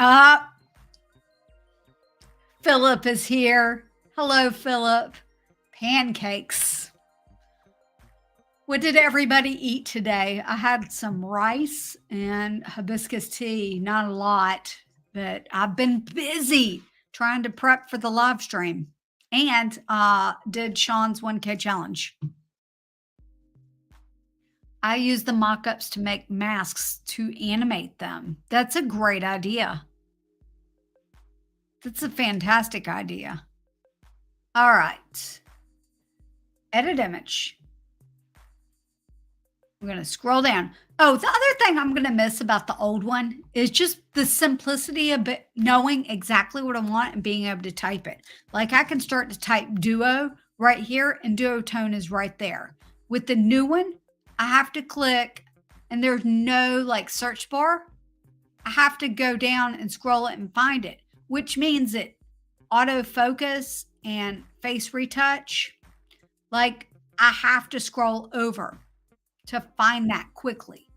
Philip is here. Hello, Philip. Pancakes. What did everybody eat today? I had some rice and hibiscus tea. Not a lot, but I've been busy trying to prep for the live stream and did Sean's 1K challenge. I use the mockups to make masks to animate them. That's a great idea. That's a fantastic idea. All right. Edit image. I'm going to scroll down. Oh, the other thing I'm going to miss about the old one is just the simplicity of it, knowing exactly what I want and being able to type it. Like I can start to type duo right here, and duotone is right there. With the new one, I have to click, and there's no like search bar. I have to go down and scroll it and find it, which means that autofocus and face retouch, like I have to scroll over to find that quickly.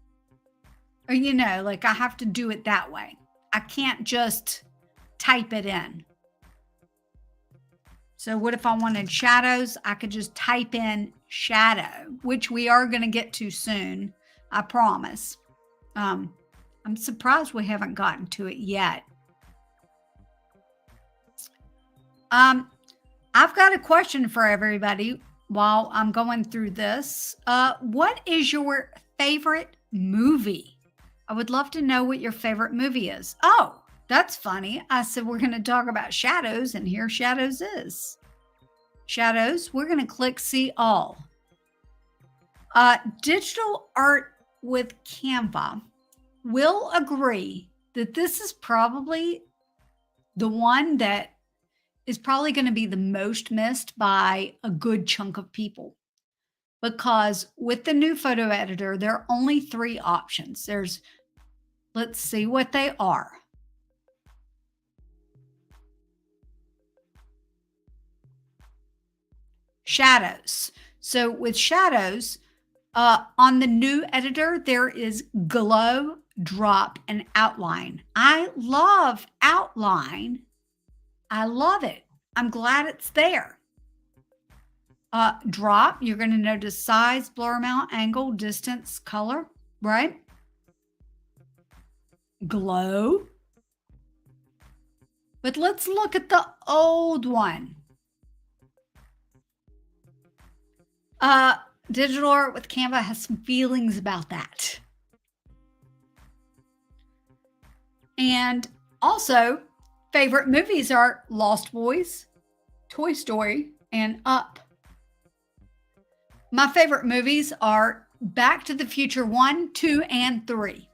Or, you know, like I have to do it that way. I can't just type it in. So what if I wanted shadows? I could just type in shadow, which we are going to get to soon. I promise. I'm surprised we haven't gotten to it yet. I've got a question for everybody while I'm going through this. What is your favorite movie? I would love to know what your favorite movie is. Oh, that's funny. I said we're going to talk about shadows, and here shadows is. Shadows, we're going to click See All. Digital art with Canva will agree that this is probably the one that is probably going to be the most missed by a good chunk of people. Because with the new photo editor, there are only 3 options. Let's see what they are. Shadows. So with shadows, on the new editor, there is glow, drop, and outline. I love outline. I love it. I'm glad it's there. Drop, you're going to notice size, blur amount, angle, distance, color, right? Glow. But let's look at the old one. Digital art with Canva has some feelings about that. And also, favorite movies are Lost Boys, Toy Story, and Up. My favorite movies are Back to the Future 1, 2, and 3.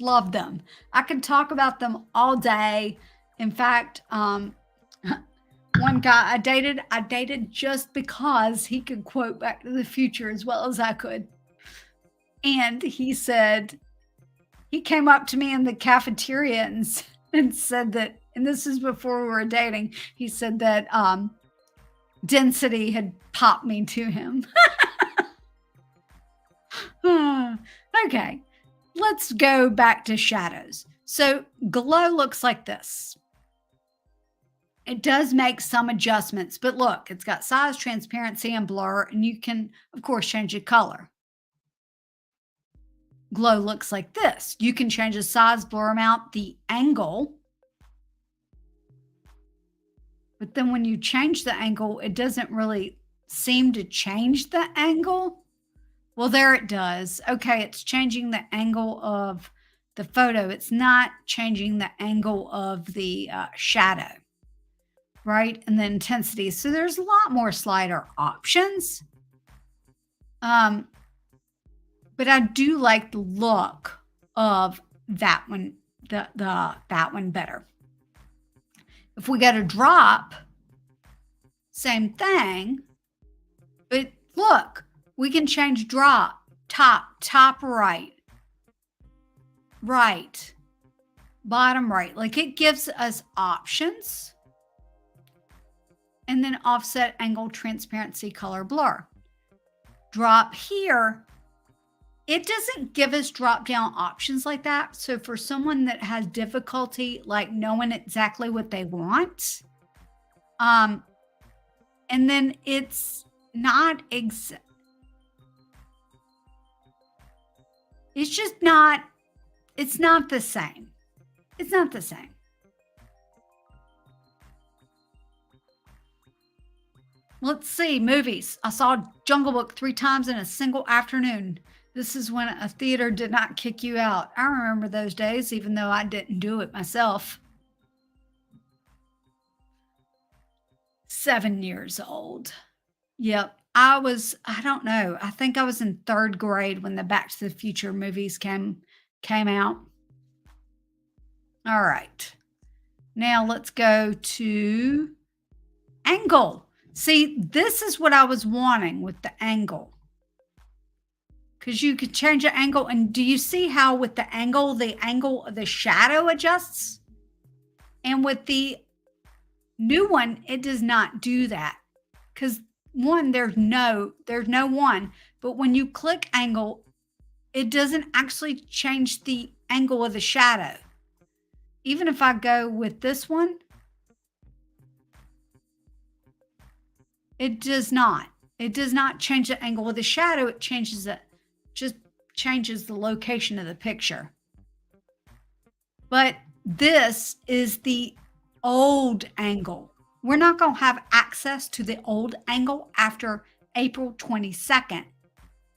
Love them. I could talk about them all day. In fact, one guy I dated just because he could quote Back to the Future as well as I could. And he said, he came up to me in the cafeteria and said that, and this is before we were dating, he said that density had popped me to him. Okay, let's go back to shadows. So glow looks like this. It does make some adjustments, but look, it's got size, transparency, and blur, and you can, of course, change the color. Glow looks like this. You can change the size, blur amount, the angle. But then when you change the angle, it doesn't really seem to change the angle. Well, there it does. Okay, it's changing the angle of the photo. It's not changing the angle of the shadow, right? And the intensity. So there's a lot more slider options. But I do like the look of that one, that one better. If we go to drop, same thing. But look, we can change drop, top right, bottom right. Like it gives us options. And then offset, angle, transparency, color, blur. Drop here. It doesn't give us drop down options like that. So for someone that has difficulty like knowing exactly what they want, and then it's not it's just not, it's not the same. It's not the same. Let's see, movies. I saw Jungle Book 3 times in a single afternoon. This is when a theater did not kick you out. I remember those days, even though I didn't do it myself. 7 years old. Yep. I don't know. I think I was in 3rd grade when the Back to the Future movies came out. All right. Now let's go to angle. See, this is what I was wanting with the angle. Because you could change the angle. And do you see how with the angle of the shadow adjusts? And with the new one, it does not do that. Because one, there's no one. But when you click angle, it doesn't actually change the angle of the shadow. Even if I go with this one, it does not. It does not change the angle of the shadow. It changes it. Just changes the location of the picture. But this is the old angle. We're not going to have access to the old angle after April 22nd,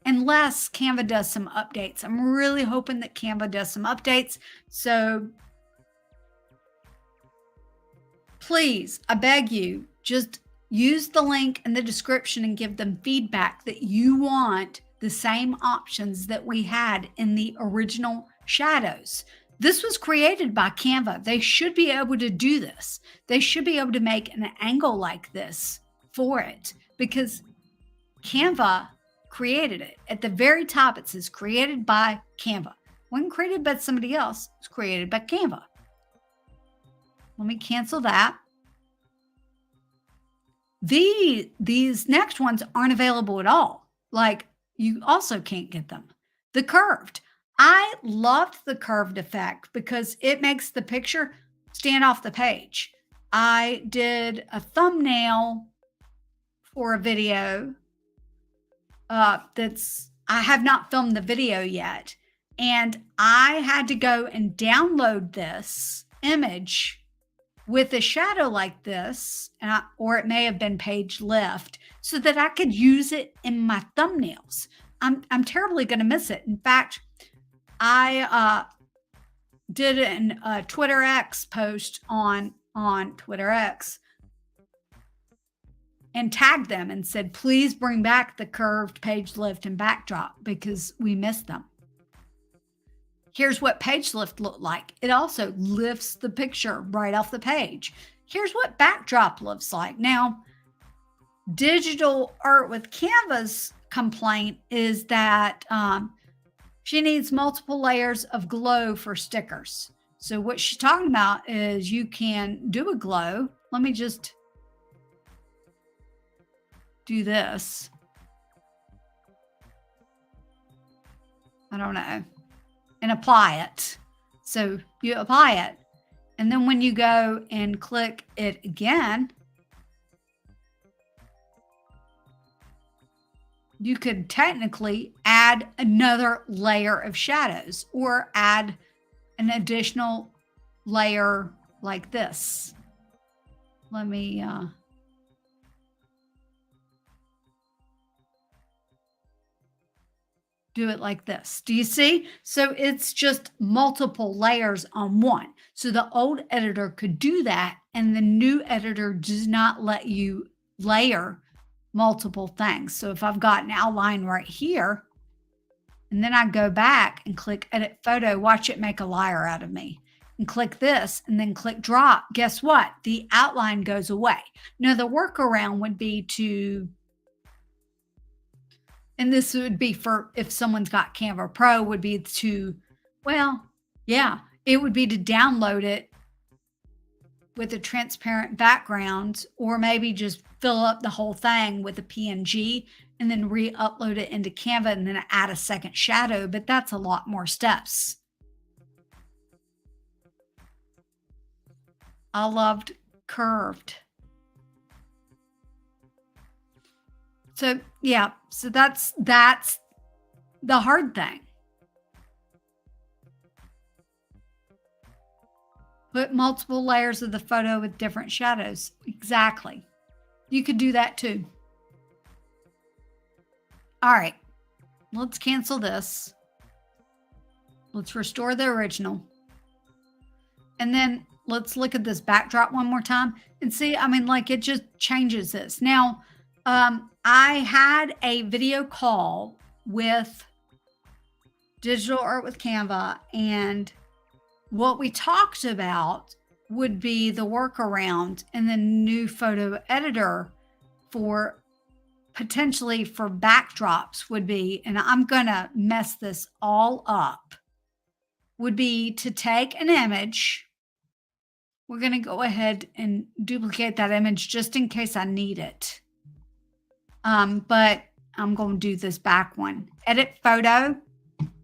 unless Canva does some updates. I'm really hoping that Canva does some updates. So please, I beg you, just use the link in the description and give them feedback that you want the same options that we had in the original shadows. This was created by Canva. They should be able to do this. They should be able to make an angle like this for it because Canva created it. At the very top, it says created by Canva. When created by somebody else, it's created by Canva. Let me cancel that. These next ones aren't available at all. Like, you also can't get them. The curved. I loved the curved effect because it makes the picture stand off the page. I did a thumbnail for a video I have not filmed the video yet. And I had to go and download this image with a shadow like this, or it may have been page left, so that I could use it in my thumbnails. I'm terribly going to miss it. In fact, I did a Twitter X post on Twitter X and tagged them and said, please bring back the curved page lift and backdrop because we missed them. Here's what page lift looked like. It also lifts the picture right off the page. Here's what backdrop looks like. Now, digital art with Canva's complaint is that she needs multiple layers of glow for stickers. So what she's talking about is you can do a glow. Let me just do this. I don't know. And apply it. So you apply it. And then when you go and click it again, you could technically add another layer of shadows or add an additional layer like this. Let me do it like this. Do you see? So it's just multiple layers on one. So the old editor could do that, and the new editor does not let you layer multiple things. So if I've got an outline right here, and then I go back and click edit photo, watch it make a liar out of me. And click this and then click drop. Guess what? The outline goes away. Now the workaround would be to, and this would be for if someone's got Canva Pro, would be to, well, yeah, it would be to download it with a transparent background, or maybe just fill up the whole thing with a PNG and then re-upload it into Canva and then add a second shadow. But that's a lot more steps. I loved curved. So yeah, so that's the hard thing. Put multiple layers of the photo with different shadows. Exactly. You could do that too. All right, let's cancel this. Let's restore the original. And then let's look at this backdrop one more time and see, I mean, like it just changes this. Now, I had a video call with Digital Art with Canva, and what we talked about would be the workaround and the new photo editor for potentially for backdrops would be, and I'm going to mess this all up, would be to take an image. We're going to go ahead and duplicate that image just in case I need it. But I'm going to do this back one. Edit photo.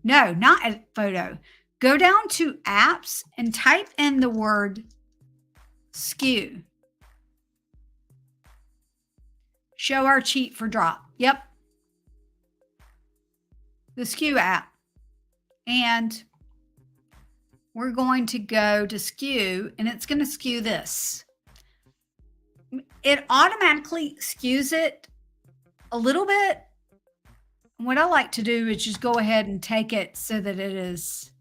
No, not edit photo. Go down to apps and type in the word skew. Show our cheat for drop. Yep. The skew app. And we're going to go to skew, and it's going to skew this. It automatically skews it a little bit. What I like to do is just go ahead and take it so that it is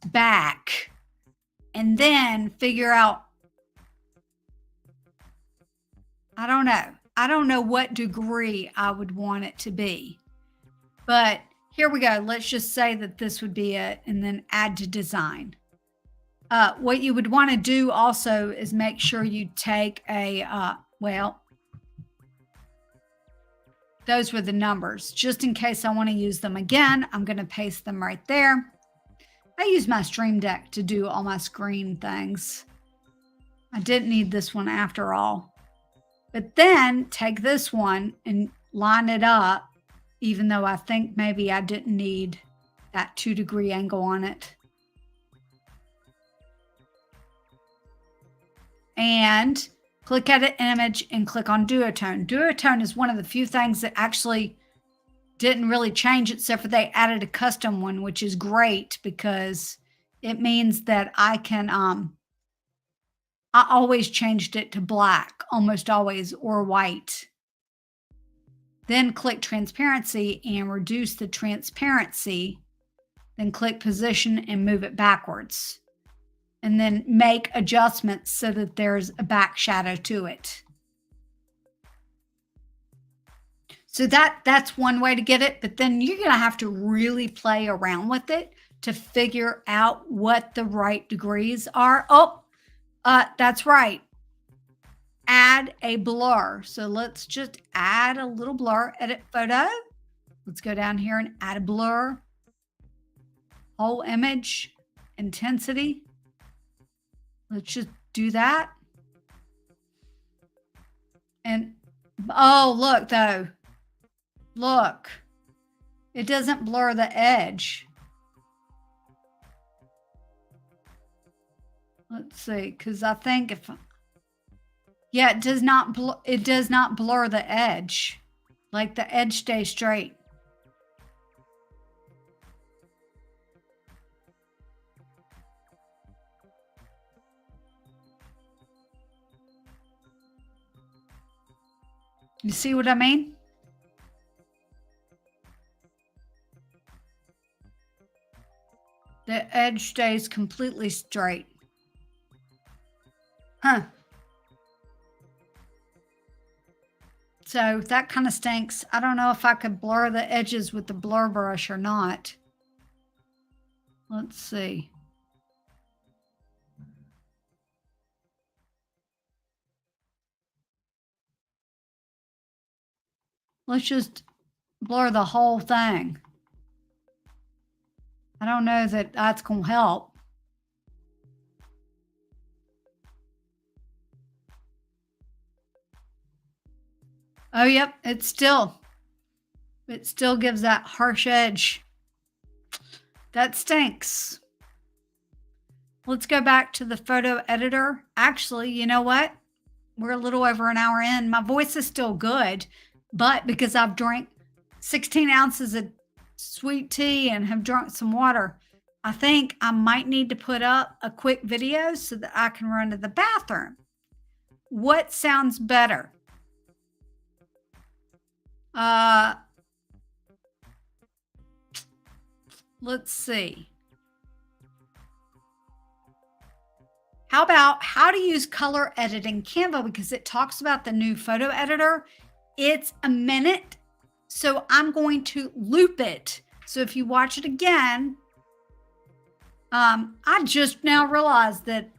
back, and then figure out I don't know. I don't know what degree I would want it to be. But here we go. Let's just say that this would be it, and then add to design. What you would want to do also is make sure you take a, well, those were the numbers. Just in case I want to use them again, I'm going to paste them right there. I use my Stream Deck to do all my screen things. I didn't need this one after all. But then take this one and line it up, even though I think maybe I didn't need that 2-degree angle on it. And click Edit Image and click on Duotone. Duotone is one of the few things that actually didn't really change except for they added a custom one, which is great because it means that I can, I always changed it to black, almost always, or white. Then click Transparency and reduce the transparency. Then click Position and move it backwards. And then make adjustments so that there's a back shadow to it. So that's one way to get it, but then you're going to have to really play around with it to figure out what the right degrees are. Oh, that's right. Add a blur. So let's just add a little blur. Edit photo. Let's go down here and add a blur. Whole image. Intensity. Let's just do that. And, oh, look, though. Look. It doesn't blur the edge. Let's see, because I think if... Yeah, it does not blur the edge. Like the edge stays straight. You see what I mean? The edge stays completely straight. Huh. So that kind of stinks. I don't know if I could blur the edges with the blur brush or not. Let's see. Let's just blur the whole thing. I don't know that that's going to help. Oh, yep, it still gives that harsh edge. That stinks. Let's go back to the photo editor. Actually, you know what? We're a little over an hour in. My voice is still good, but because I've drank 16 ounces of sweet tea and have drunk some water, I think I might need to put up a quick video so that I can run to the bathroom. What sounds better? Let's see. How about how to use color edit in Canva, because it talks about the new photo editor. It's a minute, so I'm going to loop it. So if you watch it again, I just now realized that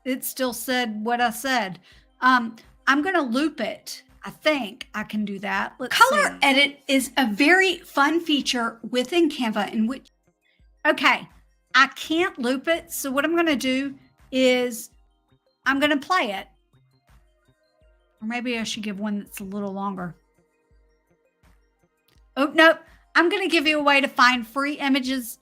it still said what I said. I'm going to loop it. I think I can do that. Color edit is a very fun feature within Canva in which, okay, I can't loop it. So what I'm going to do is I'm going to play it. Or maybe I should give one that's a little longer. Oh, no, I'm going to give you a way to find free images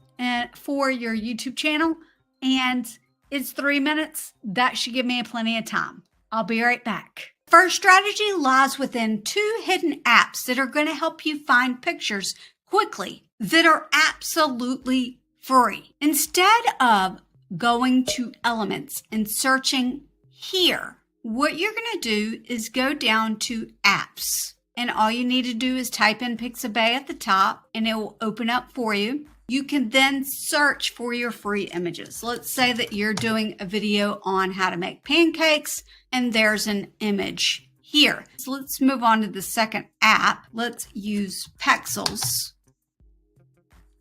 for your YouTube channel. And it's 3 minutes. That should give me plenty of time. I'll be right back. First strategy lies within 2 hidden apps that are going to help you find pictures quickly that are absolutely free. Instead of going to Elements and searching here, what you're going to do is go down to Apps. And all you need to do is type in Pixabay at the top and it will open up for you. You can then search for your free images. Let's say that you're doing a video on how to make pancakes and there's an image here. So let's move on to the second app. Let's use Pexels.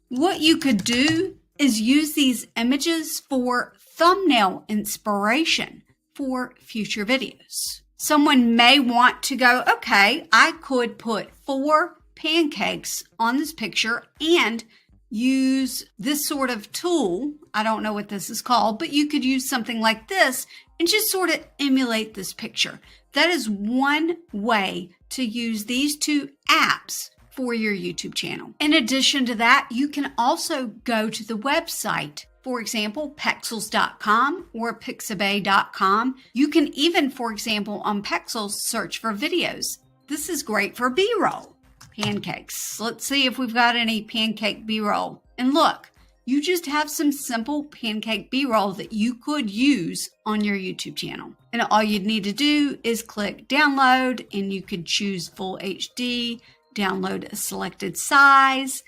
What you could do is use these images for thumbnail inspiration for future videos. Someone may want to go, okay, I could put 4 pancakes on this picture and use this sort of tool. I don't know what this is called, but you could use something like this and just sort of emulate this picture. That is one way to use these 2 apps for your YouTube channel. In addition to that, you can also go to the website. For example, pexels.com or pixabay.com. You can even, for example, on Pexels, search for videos. This is great for B-roll. Pancakes. Let's see if we've got any pancake B-roll. And look, you just have some simple pancake B-roll that you could use on your YouTube channel. And all you'd need to do is click download, and you could choose full HD, download a selected size.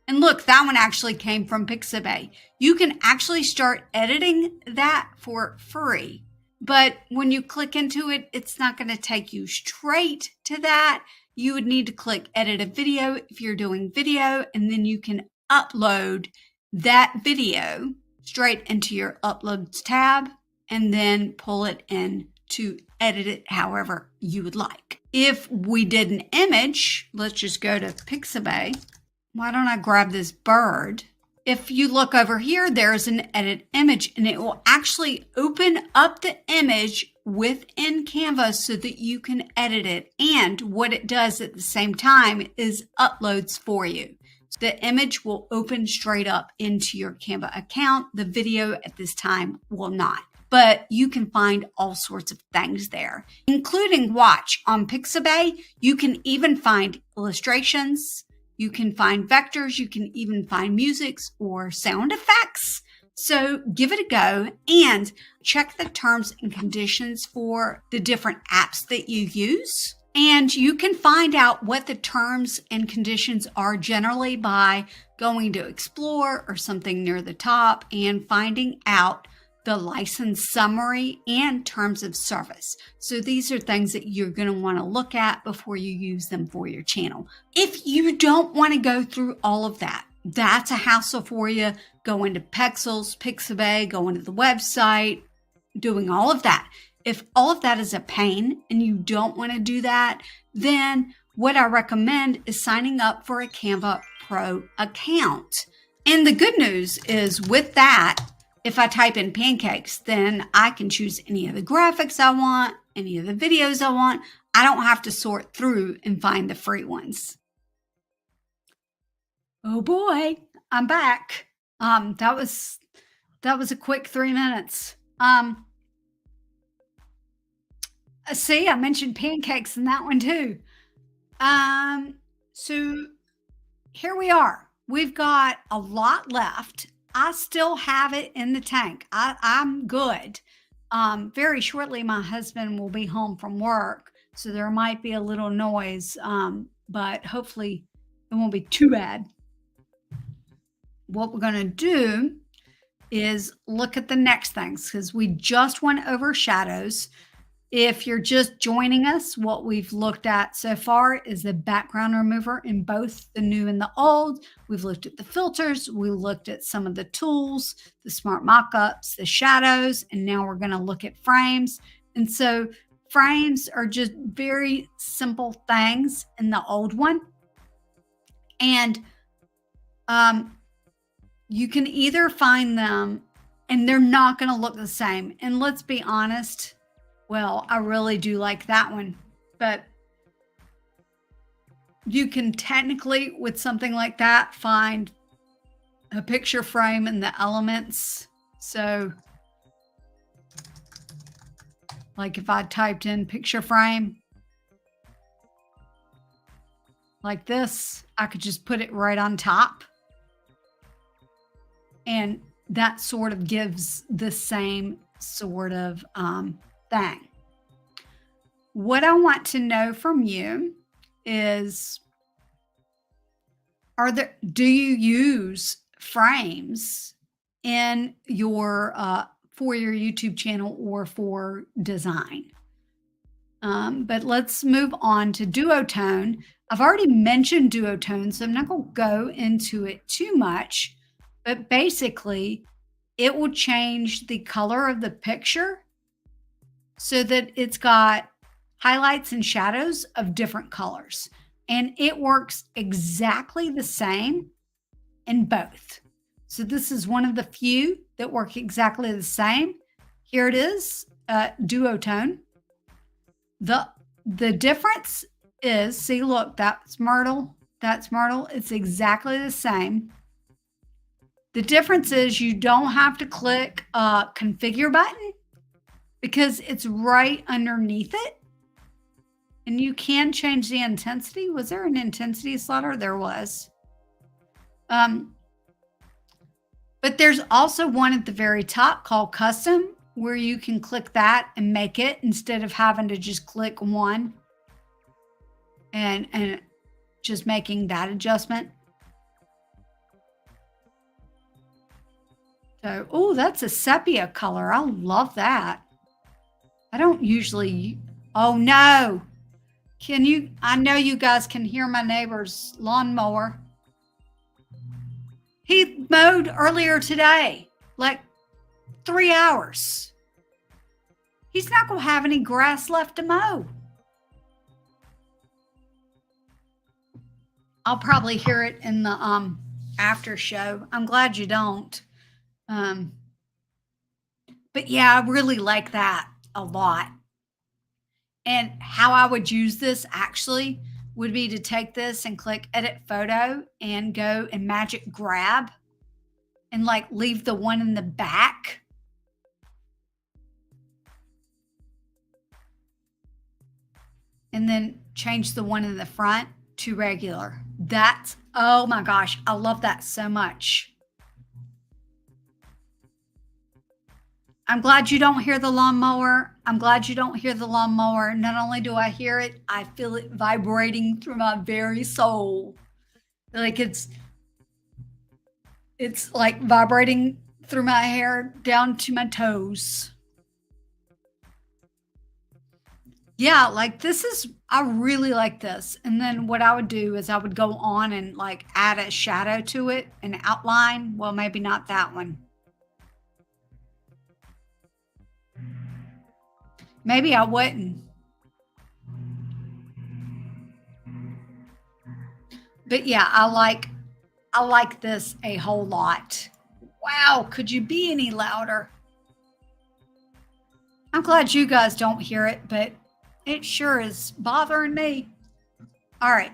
And look, that one actually came from Pixabay. You can actually start editing that for free. But when you click into it, it's not going to take you straight to that. You would need to click edit a video if you're doing video, and then you can upload that video straight into your uploads tab and then pull it in to edit it however you would like. If we did an image, let's just go to Pixabay. Why don't I grab this bird? If you look over here, there's an edit image, and it will actually open up the image within Canva so that you can edit it. And what it does at the same time is uploads for you. The image will open straight up into your Canva account. The video at this time will not. But you can find all sorts of things there, including watch on Pixabay. You can even find illustrations. You can find vectors. You can even find musics or sound effects. So give it a go and check the terms and conditions for the different apps that you use. And you can find out what the terms and conditions are generally by going to Explore or something near the top and finding out the license summary and terms of service. So these are things that you're going to want to look at before you use them for your channel. If you don't want to go through all of that, that's a hassle for you. Go into Pexels, Pixabay, go into the website, doing all of that. If all of that is a pain and you don't want to do that, then what I recommend is signing up for a Canva Pro account. And the good news is with that, if I type in pancakes, then I can choose any of the graphics I want, any of the videos I want. I don't have to sort through and find the free ones. Oh boy, I'm back. That was a quick 3 minutes. See, I mentioned pancakes in that one too. So here we are. We've got a lot left. I still have it in the tank. I'm good. Very shortly, my husband will be home from work, so there might be a little noise, but hopefully it won't be too bad. What we're going to do is look at the next things because we just went over shadows. If you're just joining us, what we've looked at so far is the background remover in both the new and the old. We've looked at the filters. We looked at some of the tools, the smart mockups, the shadows, and now we're going to look at frames. And so frames are just very simple things in the old one. And you can either find them and they're not going to look the same. And let's be honest, well, I really do like that one, but you can technically, with something like that, find a picture frame and the elements. So like if I typed in picture frame like this, I could just put it right on top. And that sort of gives the same sort of thing. What I want to know from you is, do you use frames in your for your YouTube channel or for design? But let's move on to duotone. I've already mentioned duotone, so I'm not going to go into it too much. But basically, it will change the color of the picture so that it's got highlights and shadows of different colors. And it works exactly the same in both. So this is one of the few that work exactly the same. Here it is, duotone. The difference is, see, look, that's Myrtle, that's Myrtle. It's exactly the same. The difference is you don't have to click a configure button because it's right underneath it. And you can change the intensity. Was there an intensity slider? There was. But there's also one at the very top called custom, where you can click that and make it instead of having to just click one and just making that adjustment. So, oh, that's a sepia color. I love that. I don't usually, oh no. Can you, I know you guys can hear my neighbor's lawnmower. He mowed earlier today, like 3 hours. He's not going to have any grass left to mow. I'll probably hear it in the after show. I'm glad you don't. But yeah, I really like that a lot. And how I would use this actually would be to take this and click edit photo and go and magic grab and like leave the one in the back. And then change the one in the front to regular. That's, oh my gosh, I love that so much. I'm glad you don't hear the lawnmower. I'm glad you don't hear the lawnmower. Not only do I hear it, I feel it vibrating through my very soul. Like it's like vibrating through my hair down to my toes. Yeah, like this is, I really like this. And then what I would do is I would go on and like add a shadow to it, an outline. Well, maybe not that one. Maybe I wouldn't. But yeah, I like this a whole lot. Wow, could you be any louder? I'm glad you guys don't hear it, but it sure is bothering me. All right.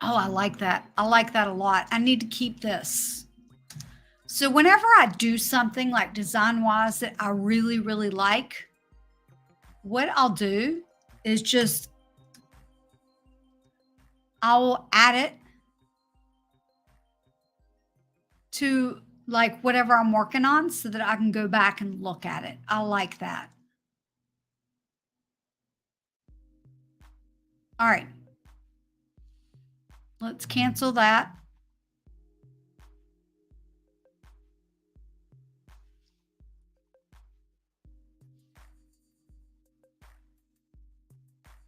Oh, I like that. I like that a lot. I need to keep this. So whenever I do something like design-wise that I really, really like, what I'll do is just, I'll add it to like whatever I'm working on so that I can go back and look at it. I like that. All right. Let's cancel that.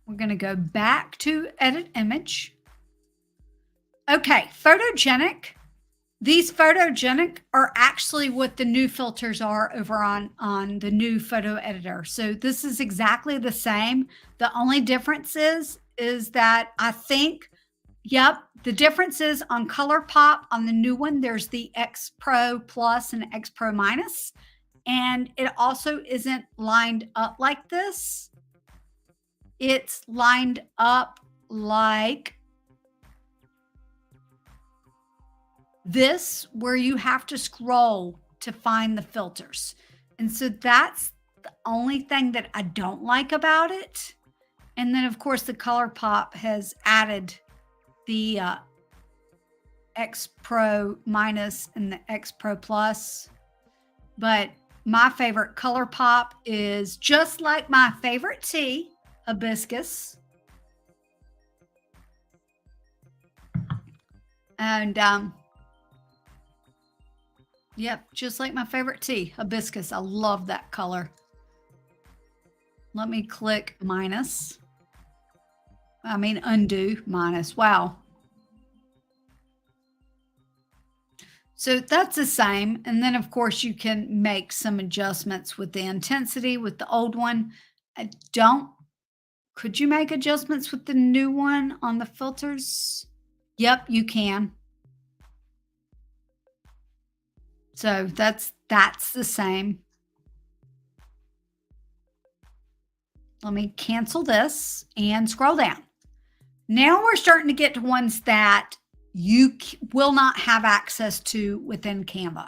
We're going to go back to edit image. Okay, photogenic. These photogenic are actually what the new filters are over on the new photo editor. So this is exactly the same. The only difference is that I think, yep, the difference is on ColourPop on the new one, there's the X Pro Plus and X Pro Minus. And it also isn't lined up like this. It's lined up like this, where you have to scroll to find the filters. And so that's the only thing that I don't like about it. And then of course the ColourPop has added the X Pro Minus and the X Pro Plus. But my favorite ColourPop is just like my favorite tea, hibiscus. And yep, just like my favorite tea, hibiscus. I love that color. Let me click minus. I mean, undo minus. Wow. So that's the same. And then, of course, you can make some adjustments with the intensity with the old one. I don't, could you make adjustments with the new one on the filters? Yep, you can. So that's the same. Let me cancel this and scroll down. Now we're starting to get to ones that you will not have access to within Canva.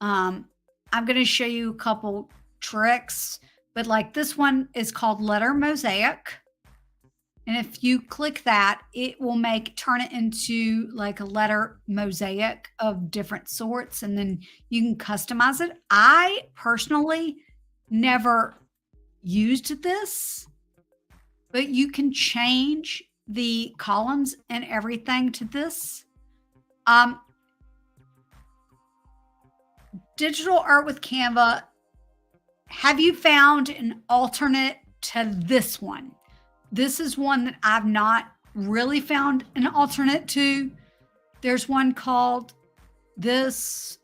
I'm going to show you a couple tricks, but like this one is called Letter Mosaic. And if you click that, it will turn it into like a letter mosaic of different sorts, and then you can customize it. I personally never used this, but you can change the columns and everything to this. Digital art with Canva. Have you found an alternate to this one? This is one that I've not really found an alternate to. There's one called this,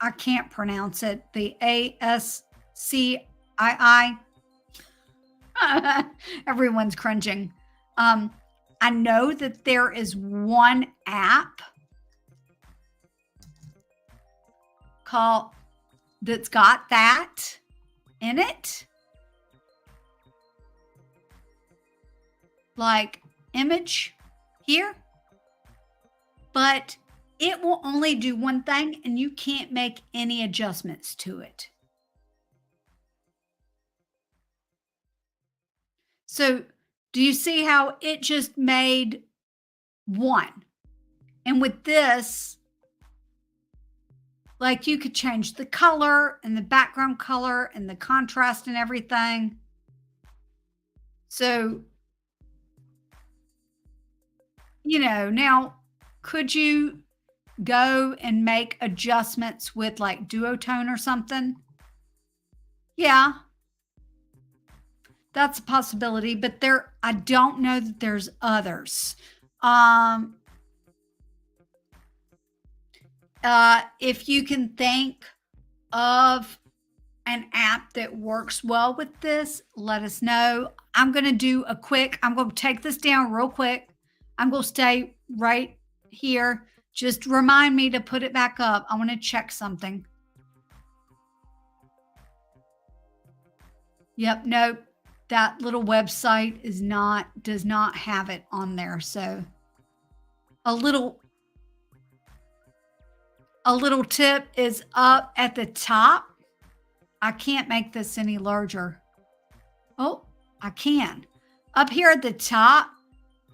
I can't pronounce it, the ASCII. Everyone's cringing. I know that there is one app that's got that in it. Like image here, but it will only do one thing and you can't make any adjustments to it. So do you see how it just made one? And with this, like you could change the color and the background color and the contrast and everything. So, you know, now could you go and make adjustments with like duotone or something? Yeah, that's a possibility, but I don't know that there's others. If you can think of an app that works well with this, let us know. I'm going to take this down real quick. I'm going to stay right here. Just remind me to put it back up. I want to check something. Yep, nope. That little website does not have it on there. So a little tip is up at the top. I can't make this any larger. Oh, I can. Up here at the top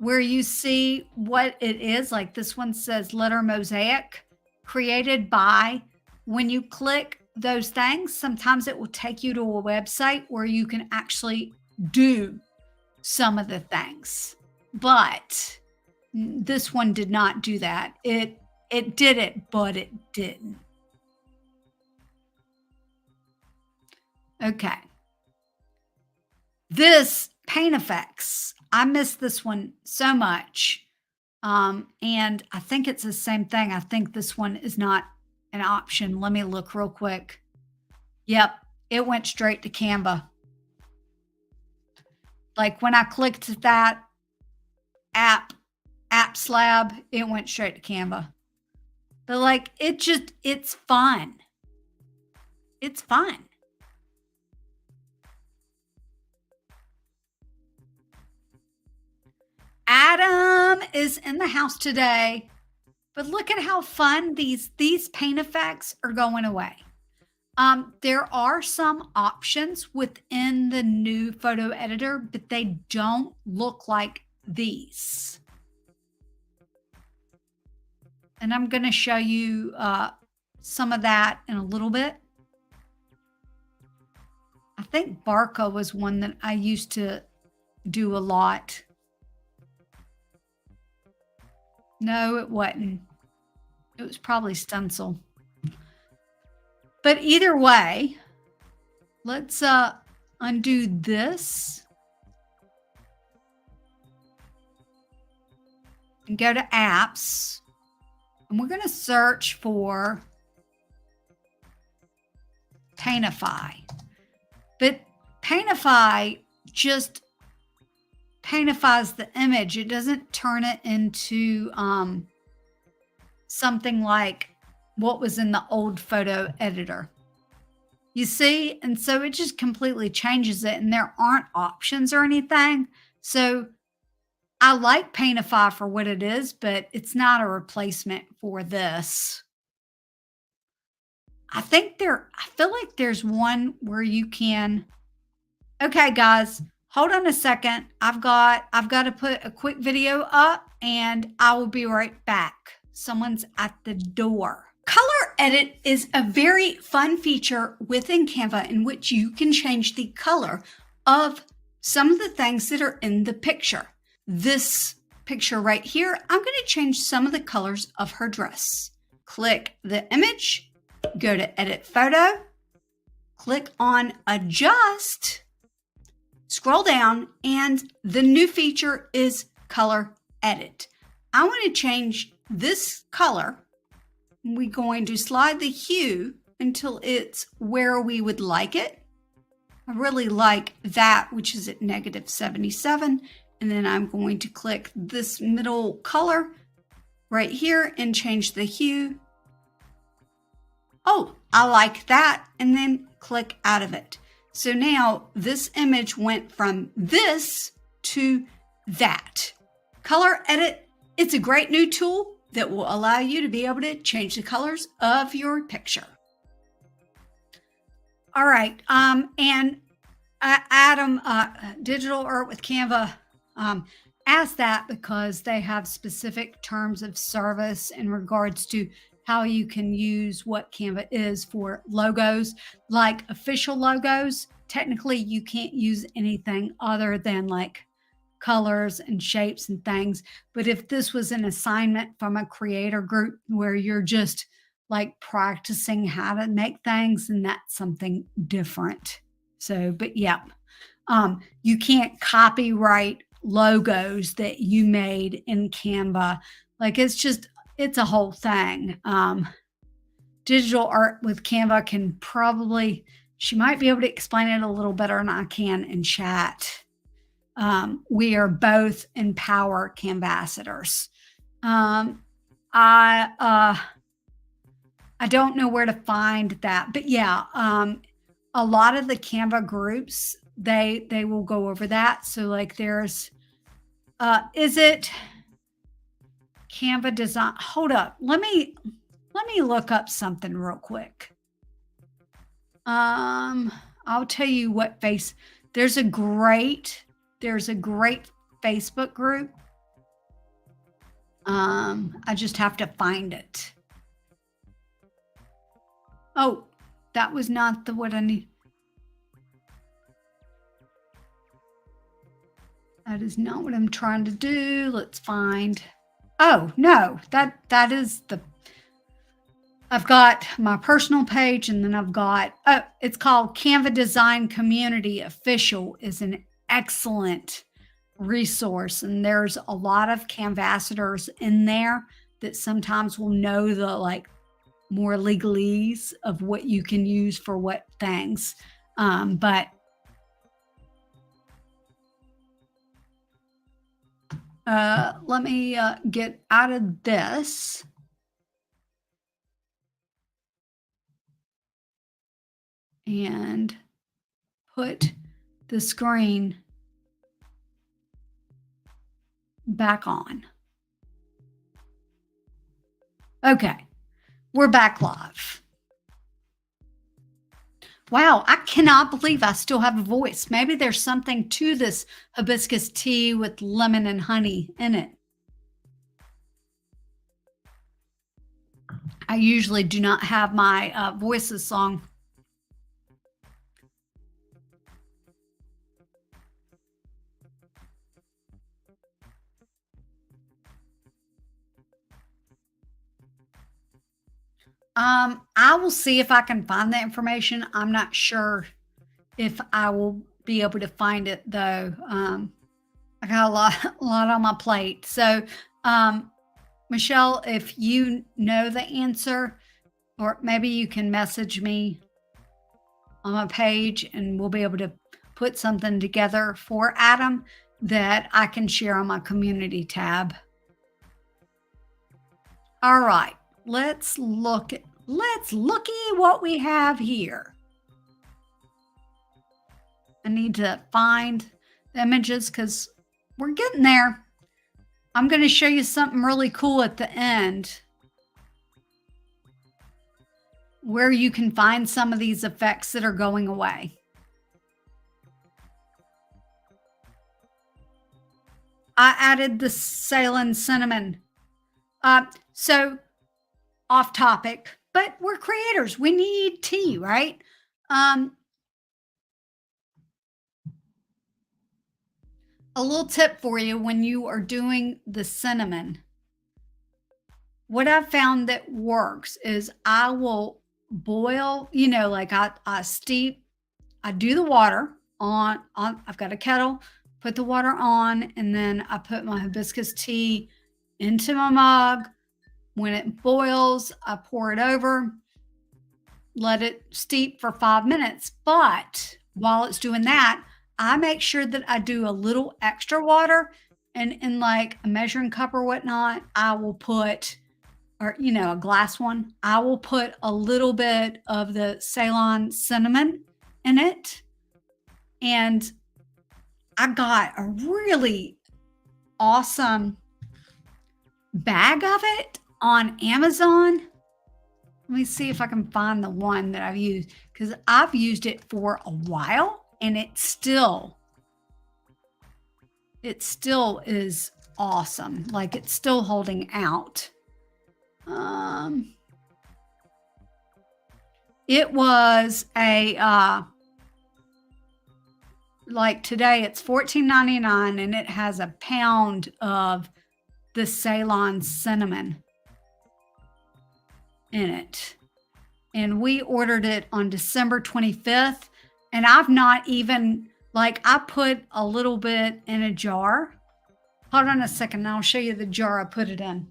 where you see what it is, like this one says Letter Mosaic, created by, when you click those things, sometimes it will take you to a website where you can actually do some of the things. But this one did not do that. It did it, but it didn't. Okay. This Paint Effects, I miss this one so much. And I think it's the same thing. I think this one is not an option. Let me look real quick. Yep, it went straight to Canva. Like when I clicked that app slab, it went straight to Canva. But like, it's fun. It's fun. Adam is in the house today, but look at how fun these paint effects are going away. There are some options within the new photo editor, but they don't look like these. And I'm going to show you some of that in a little bit. I think Barca was one that I used to do a lot. No, it wasn't. It was probably stencil. But either way, let's undo this and go to apps. And we're going to search for Paintify. But Paintify just paintifies the image. It doesn't turn it into something like what was in the old photo editor. You see? And so it just completely changes it, and there aren't options or anything. So I like Paintify for what it is, but it's not a replacement for this. I feel like there's one where you can. Okay, guys, hold on a second. I've got to put a quick video up, and I will be right back. Someone's at the door. Color Edit is a very fun feature within Canva in which you can change the color of some of the things that are in the picture. This picture right here, I'm going to change some of the colors of her dress. Click the image, go to Edit Photo, click on Adjust, scroll down, and the new feature is Color Edit. I want to change this color. We're going to slide the hue until it's where we would like it. I really like that, which is at -77. And then I'm going to click this middle color right here and change the hue. Oh, I like that. And then click out of it. So now this image went from this to that. Color Edit, it's a great new tool that will allow you to be able to change the colors of your picture. All right, and Adam, Digital Art with Canva, asked that because they have specific terms of service in regards to how you can use what Canva is for logos, like official logos. Technically, you can't use anything other than like colors and shapes and things. But if this was an assignment from a creator group where you're just like practicing how to make things, then that's something different. So, but yeah, you can't copyright logos that you made in Canva. Like it's a whole thing. Digital Art with Canva can probably, she might be able to explain it a little better than I can in chat. We are both Empower Canvassators. I don't know where to find that, but yeah, a lot of the Canva groups, they will go over that. So like there's, is it Canva design? Hold up. Let me look up something real quick. I'll tell you what there's a great Facebook group. I just have to find it. Oh, that was not what I need. That is not what I'm trying to do. Let's find. Oh, no, that is I've got my personal page, and then I've got, it's called Canva Design Community Official, is an excellent resource. And there's a lot of Canvassators in there that sometimes will know the like more legalese of what you can use for what things. But let me get out of this. And put the screen back on. Okay, we're back live. Wow, I cannot believe I still have a voice. Maybe there's something to this hibiscus tea with lemon and honey in it. I usually do not have my voice this long. I will see if I can find that information. I'm not sure if I will be able to find it though. I got a lot, a lot on my plate. So, um, Michelle, if you know the answer, or maybe you can message me on my page and we'll be able to put something together for Adam that I can share on my community tab. All right, let's looky what we have here. I need to find the images because we're getting there. I'm going to show you something really cool at the end where you can find some of these effects that are going away. I added the Ceylon cinnamon. So off topic, but we're creators. We need tea, right? A little tip for you when you are doing the cinnamon. What I've found that works is I will boil, like I steep, I do the water on, I've got a kettle, put the water on, and then I put my hibiscus tea into my mug. When it boils, I pour it over, let it steep for 5 minutes. But while it's doing that, I make sure that I do a little extra water, and in like a measuring cup or whatnot, I will put, or a glass one, I will put a little bit of the Ceylon cinnamon in it. And I got a really awesome bag of it on Amazon. Let me see if I can find the one that I've used, because I've used it for a while and it still is awesome. Like it's still holding out. It was a like today it's $14.99 and it has a pound of the Ceylon cinnamon in it. And we ordered it on December 25th. And I've not even, like, I put a little bit in a jar. Hold on a second. I'll show you the jar I put it in.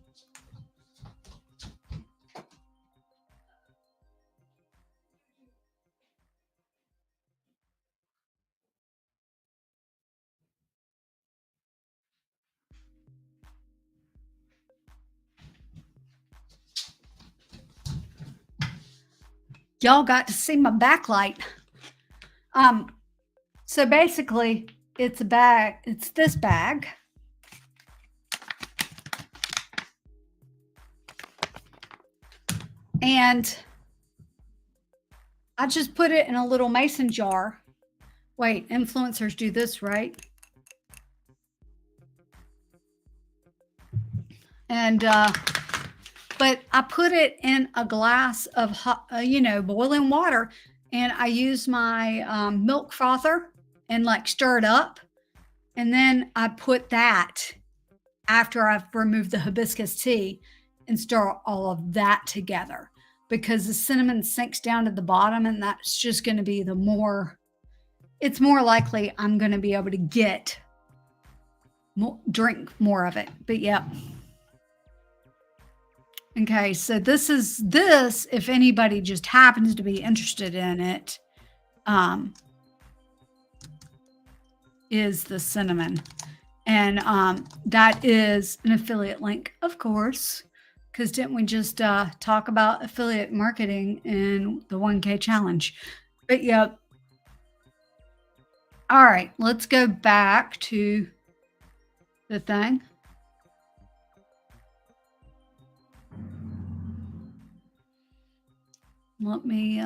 Y'all got to see my backlight. So basically it's a bag, it's this bag. And I just put it in a little mason jar. Wait, influencers do this, right? And but I put it in a glass of hot, boiling water, and I use my milk frother and like stir it up. And then I put that after I've removed the hibiscus tea and stir all of that together, because the cinnamon sinks down to the bottom, and that's just going to be it's more likely I'm going to be able to drink more of it. But yeah. Okay, so this, if anybody just happens to be interested in it, is the cinnamon. And that is an affiliate link, of course, because didn't we just talk about affiliate marketing in the 1K challenge? But yeah. All right, let's go back to the thing. Let me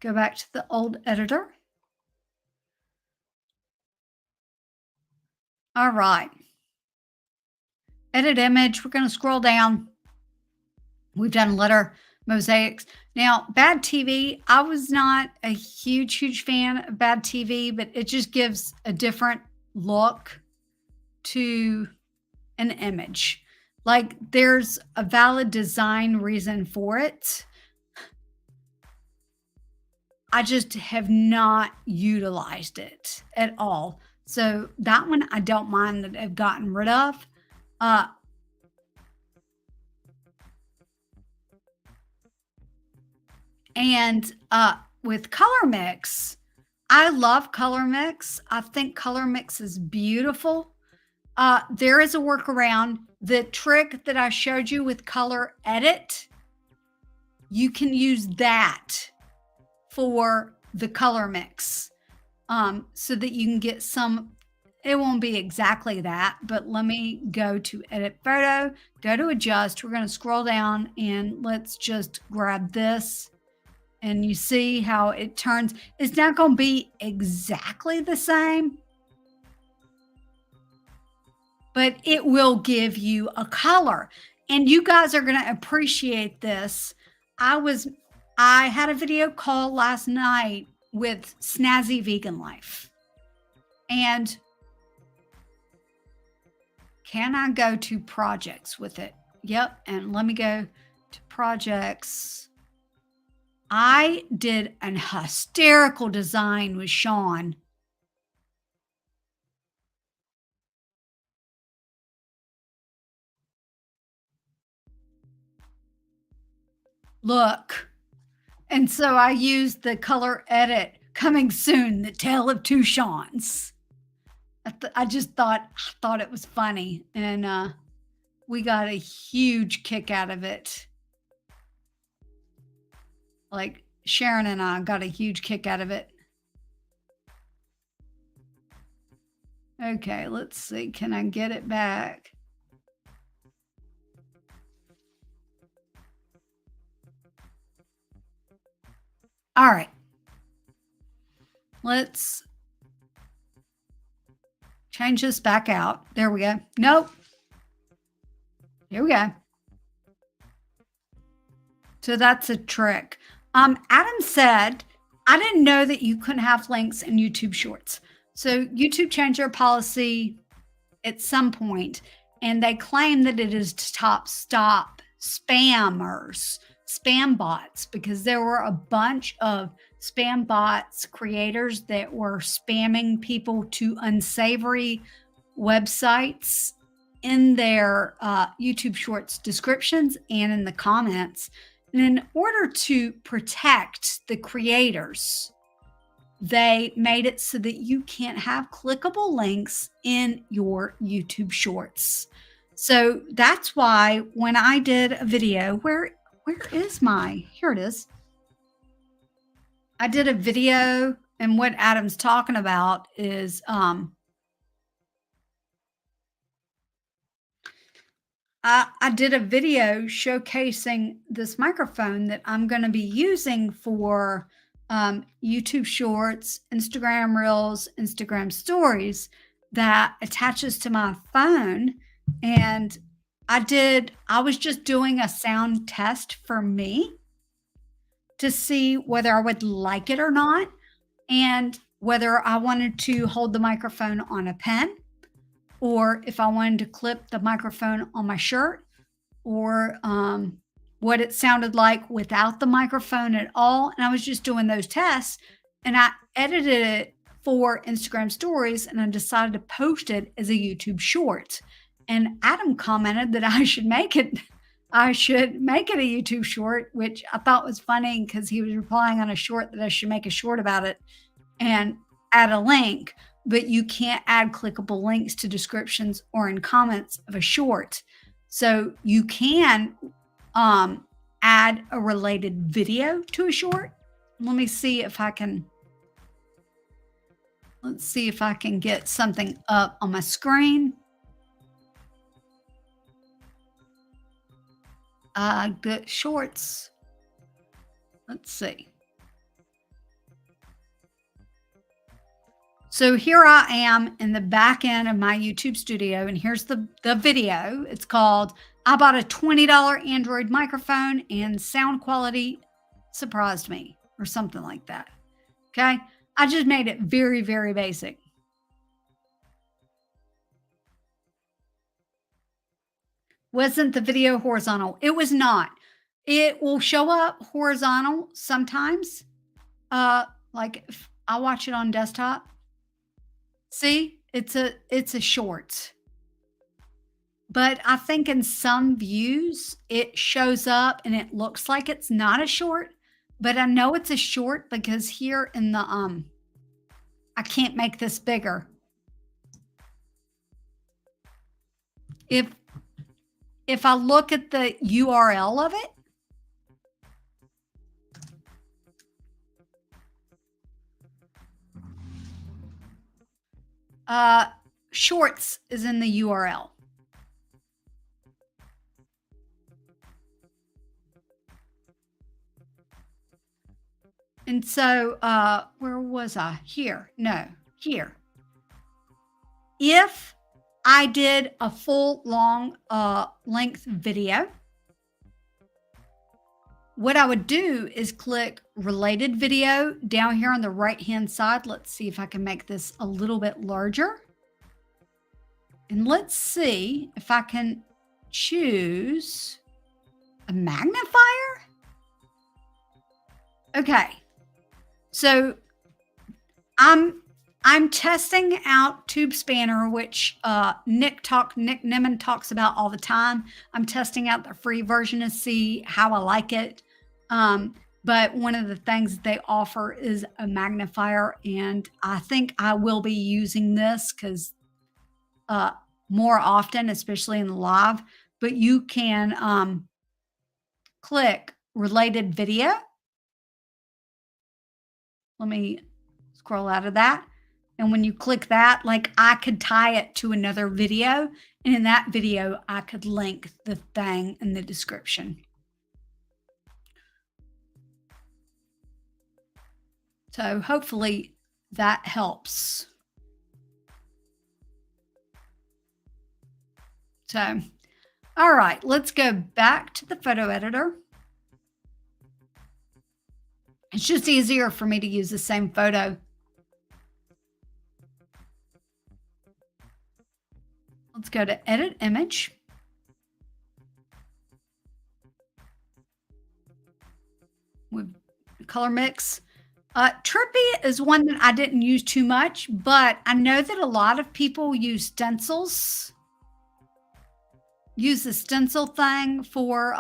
go back to the old editor. All right. Edit image. We're going to scroll down. We've done letter mosaics. Now, Bad TV, I was not a huge fan of Bad TV, but it just gives a different look to an image. Like there's a valid design reason for it. I just have not utilized it at all. So that one I don't mind that I've gotten rid of. Uh, and with color mix, I love color mix. I think color mix is beautiful. There is a workaround. The trick that I showed you with color edit, you can use that for the color mix, so that you can get some. It won't be exactly that, but let me go to edit photo, go to adjust. We're going to scroll down and let's just grab this. And you see how it turns. It's not going to be exactly the same, but it will give you a color. And you guys are going to appreciate this. I had a video call last night with Snazzy Vegan Life. And can I go to projects with it? Yep. And let me go to projects. I did an hysterical design with Sean. Look. And so I used the color edit coming soon, the tale of two Seans. I just thought it was funny, and we got a huge kick out of it. Like Sharon and I got a huge kick out of it. Okay, let's see. Can I get it back? All right. Let's change this back out. There we go. Nope. Here we go. So that's a trick. Adam said, I didn't know that you couldn't have links in YouTube Shorts. So YouTube changed their policy at some point, and they claim that it is to stop spammers, spam bots, because there were a bunch of spam bots creators that were spamming people to unsavory websites in their YouTube Shorts descriptions and in the comments. And in order to protect the creators, they made it so that you can't have clickable links in your YouTube Shorts. So that's why when I did a video, where is here it is. I did a video, and what Adam's talking about is I did a video showcasing this microphone that I'm going to be using for YouTube Shorts, Instagram Reels, Instagram Stories that attaches to my phone. And I was just doing a sound test for me to see whether I would like it or not, and whether I wanted to hold the microphone on a pen, or if I wanted to clip the microphone on my shirt, or what it sounded like without the microphone at all. And I was just doing those tests, and I edited it for Instagram Stories, and I decided to post it as a YouTube Short. And Adam commented that I should make it a YouTube Short, which I thought was funny because he was replying on a short that I should make a short about it and add a link. But you can't add clickable links to descriptions or in comments of a short. So you can add a related video to a short. Let's see if I can get something up on my screen. The shorts. Let's see. So here I am in the back end of my YouTube studio, and here's the video. It's called, I bought a $20 Android microphone and sound quality surprised me, or something like that. Okay. I just made it very, very basic. Wasn't the video horizontal? It was not. It will show up horizontal sometimes. Like if I watch it on desktop. See, it's a short. But I think in some views it shows up and it looks like it's not a short, but I know it's a short because here in the I can't make this bigger. If I look at the URL of it, shorts is in the URL. And so, where was I? Here. No, here. If I did a full long length video, what I would do is click related video down here on the right hand side. Let's see if I can make this a little bit larger. And let's see if I can choose a magnifier. Okay. So I'm testing out Tube Spanner, which Nick Nimmin talks about all the time. I'm testing out the free version to see how I like it. But one of the things that they offer is a magnifier, and I think I will be using this because more often, especially in the live. But you can click related video. Let me scroll out of that. And when you click that, like I could tie it to another video. And in that video, I could link the thing in the description. So hopefully that helps. So, all right, let's go back to the photo editor. It's just easier for me to use the same photo. Let's go to edit image. With color mix. Trippy is one that I didn't use too much, but I know that a lot of people use stencils. Use the stencil thing for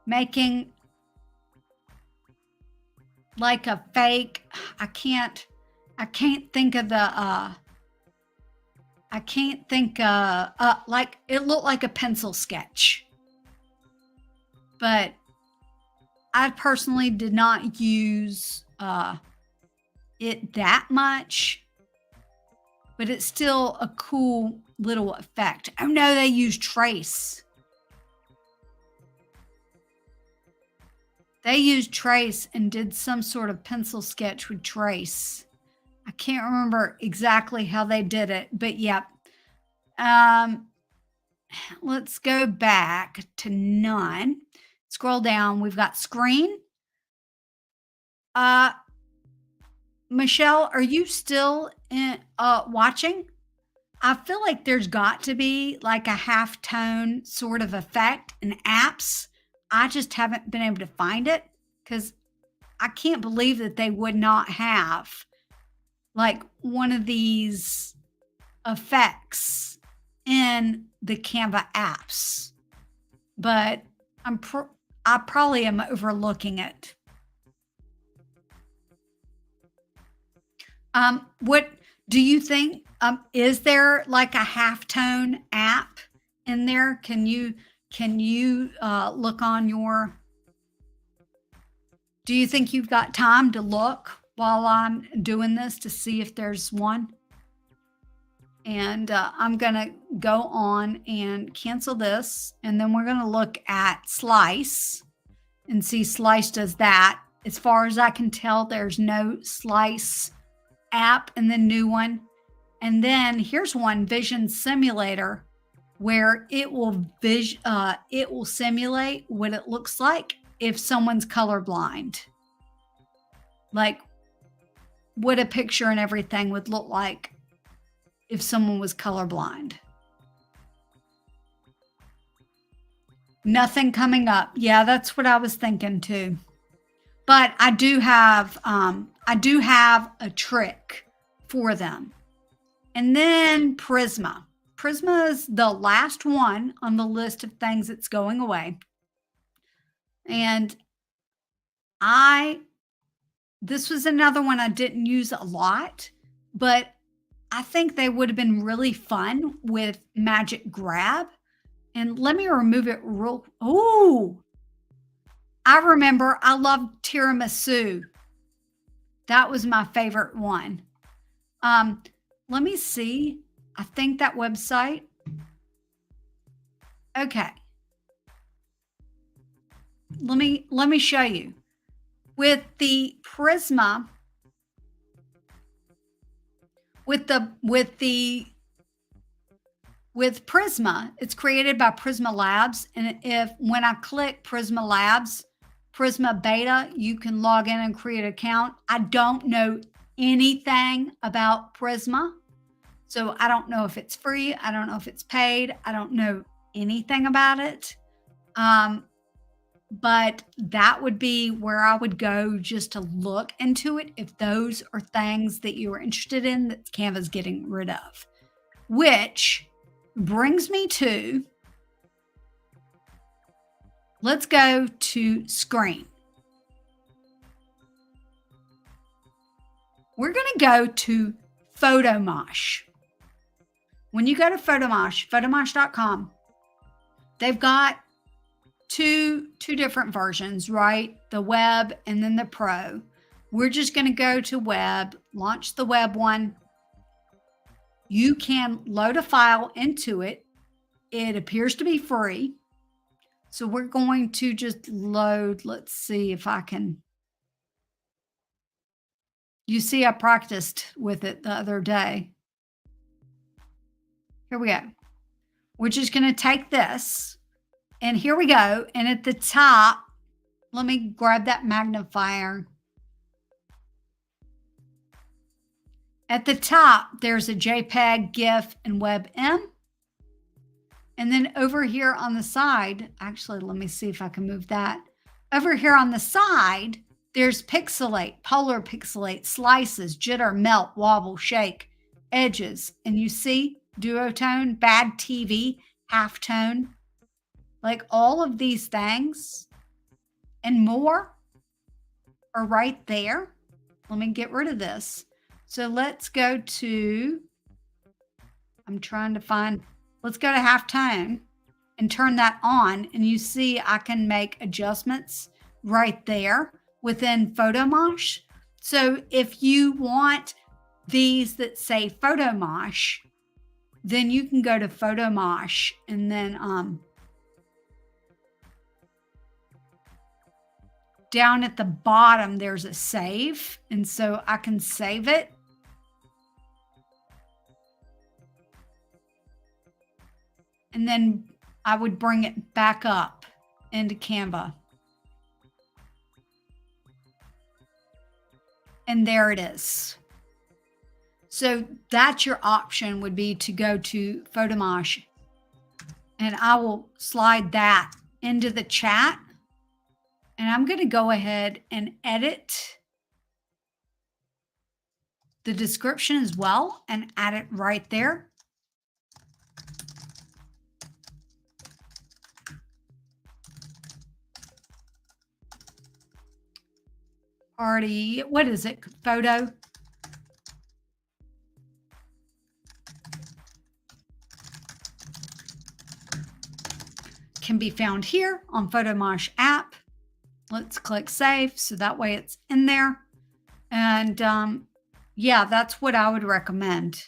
making like a fake. I can't think of the like it looked like a pencil sketch. But I personally did not use it that much, but it's still a cool little effect. Oh no, they use trace. They used trace and did some sort of pencil sketch with trace. I can't remember exactly how they did it, but yep. Let's go back to none. Scroll down. We've got screen. Michelle, are you still watching? I feel like there's got to be like a halftone sort of effect in apps. I just haven't been able to find it because I can't believe that they would not have like one of these effects in the Canva apps. But I probably am overlooking it. What do you think? Is there like a halftone app in there? Can you look on your? Do you think you've got time to look while I'm doing this to see if there's one? And I'm gonna go on and cancel this, and then we're gonna look at Slice and see Slice does that. As far as I can tell, there's no Slice app in the new one. And then here's one, Vision Simulator, where it will simulate what it looks like if someone's colorblind. Like what a picture and everything would look like if someone was colorblind. Nothing coming up. Yeah, that's what I was thinking too. But I do have a trick for them. And then Prisma. Prisma is the last one on the list of things that's going away. And this was another one I didn't use a lot, but I think they would have been really fun with Magic Grab. And let me remove it real. Oh, I remember I loved tiramisu. That was my favorite one. Let me see. I think that website. Okay. Let me show you. With the Prisma, with Prisma, it's created by Prisma Labs. And when I click Prisma Labs, Prisma Beta, you can log in and create an account. I don't know anything about Prisma. So I don't know if it's free. I don't know if it's paid. I don't know anything about it. But that would be where I would go just to look into it if those are things that you are interested in that Canva's getting rid of. Which brings me to, let's go to screen. We're going to go to Photomosh. When you go to Photomosh, photomosh.com, they've got two different versions, right? The web and then the pro. We're just going to go to web, launch the web one. You can load a file into it. It appears to be free. So we're going to just load. Let's see if I can. You see, I practiced with it the other day. Here we go. We're just going to take this. And here we go. And at the top, let me grab that magnifier. At the top, there's a JPEG, GIF, and WebM. And then over here on the side, actually, let me see if I can move that. Over here on the side, there's pixelate, polar pixelate, slices, jitter, melt, wobble, shake, edges. And you see duotone, bad TV, halftone. Like all of these things and more are right there. Let me get rid of this. So let's go to, let's go to halftone and turn that on. And you see I can make adjustments right there within Photomosh. So if you want these that say Photomosh, then you can go to Photomosh and then down at the bottom, there's a save. And so I can save it. And then I would bring it back up into Canva. And there it is. So that's your option, would be to go to Photomosh. And I will slide that into the chat. And I'm going to go ahead and edit the description as well and add it right there. Already, what is it? Photo. Can be found here on Photomosh app. Let's click save. So that way it's in there. And yeah, that's what I would recommend.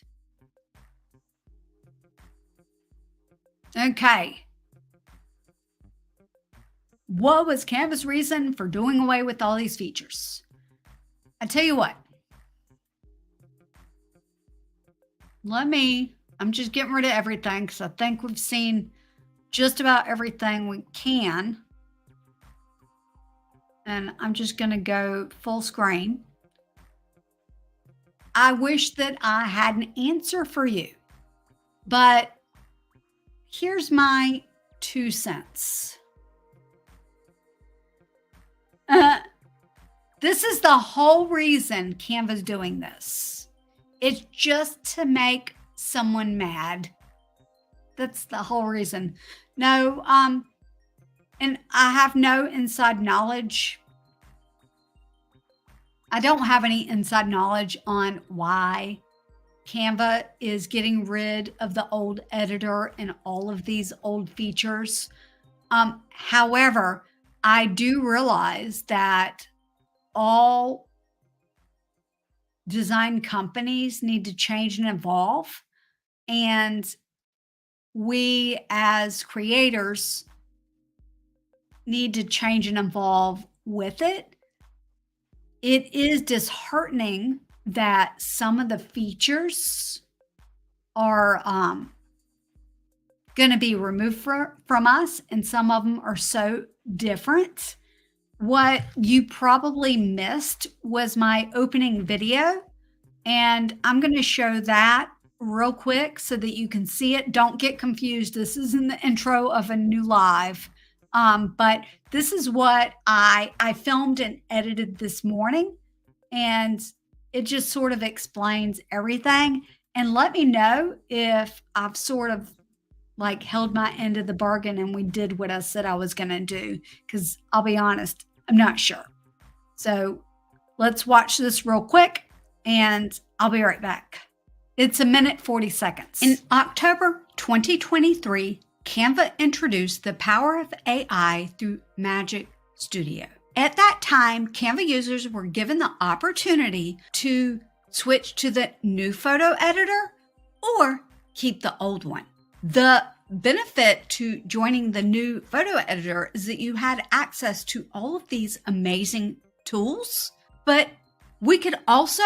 Okay. What was Canva's reason for doing away with all these features? I tell you what. I'm just getting rid of everything because I think we've seen just about everything we can. And I'm just going to go full screen. I wish that I had an answer for you, but here's my 2 cents. Uh, this is the whole reason Canva's doing this. It's just to make someone mad. That's the whole reason. No, and I have no inside knowledge. I don't have any inside knowledge on why Canva is getting rid of the old editor and all of these old features. However, I do realize that all design companies need to change and evolve. And we as creators need to change and evolve with it. It is disheartening that some of the features are going to be removed from us, and some of them are so different. What you probably missed was my opening video, and I'm going to show that real quick so that you can see it. Don't get confused. This isn't the intro of a new live, but this is what I filmed and edited this morning, and it just sort of explains everything. And let me know if I've sort of like held my end of the bargain and we did what I said I was going to do, because I'll be honest, I'm not sure. So let's watch this real quick and I'll be right back. It's 1:40. In October 2023, Canva introduced the power of AI through Magic Studio. At that time, Canva users were given the opportunity to switch to the new photo editor or keep the old one. The benefit to joining the new photo editor is that you had access to all of these amazing tools, but we could also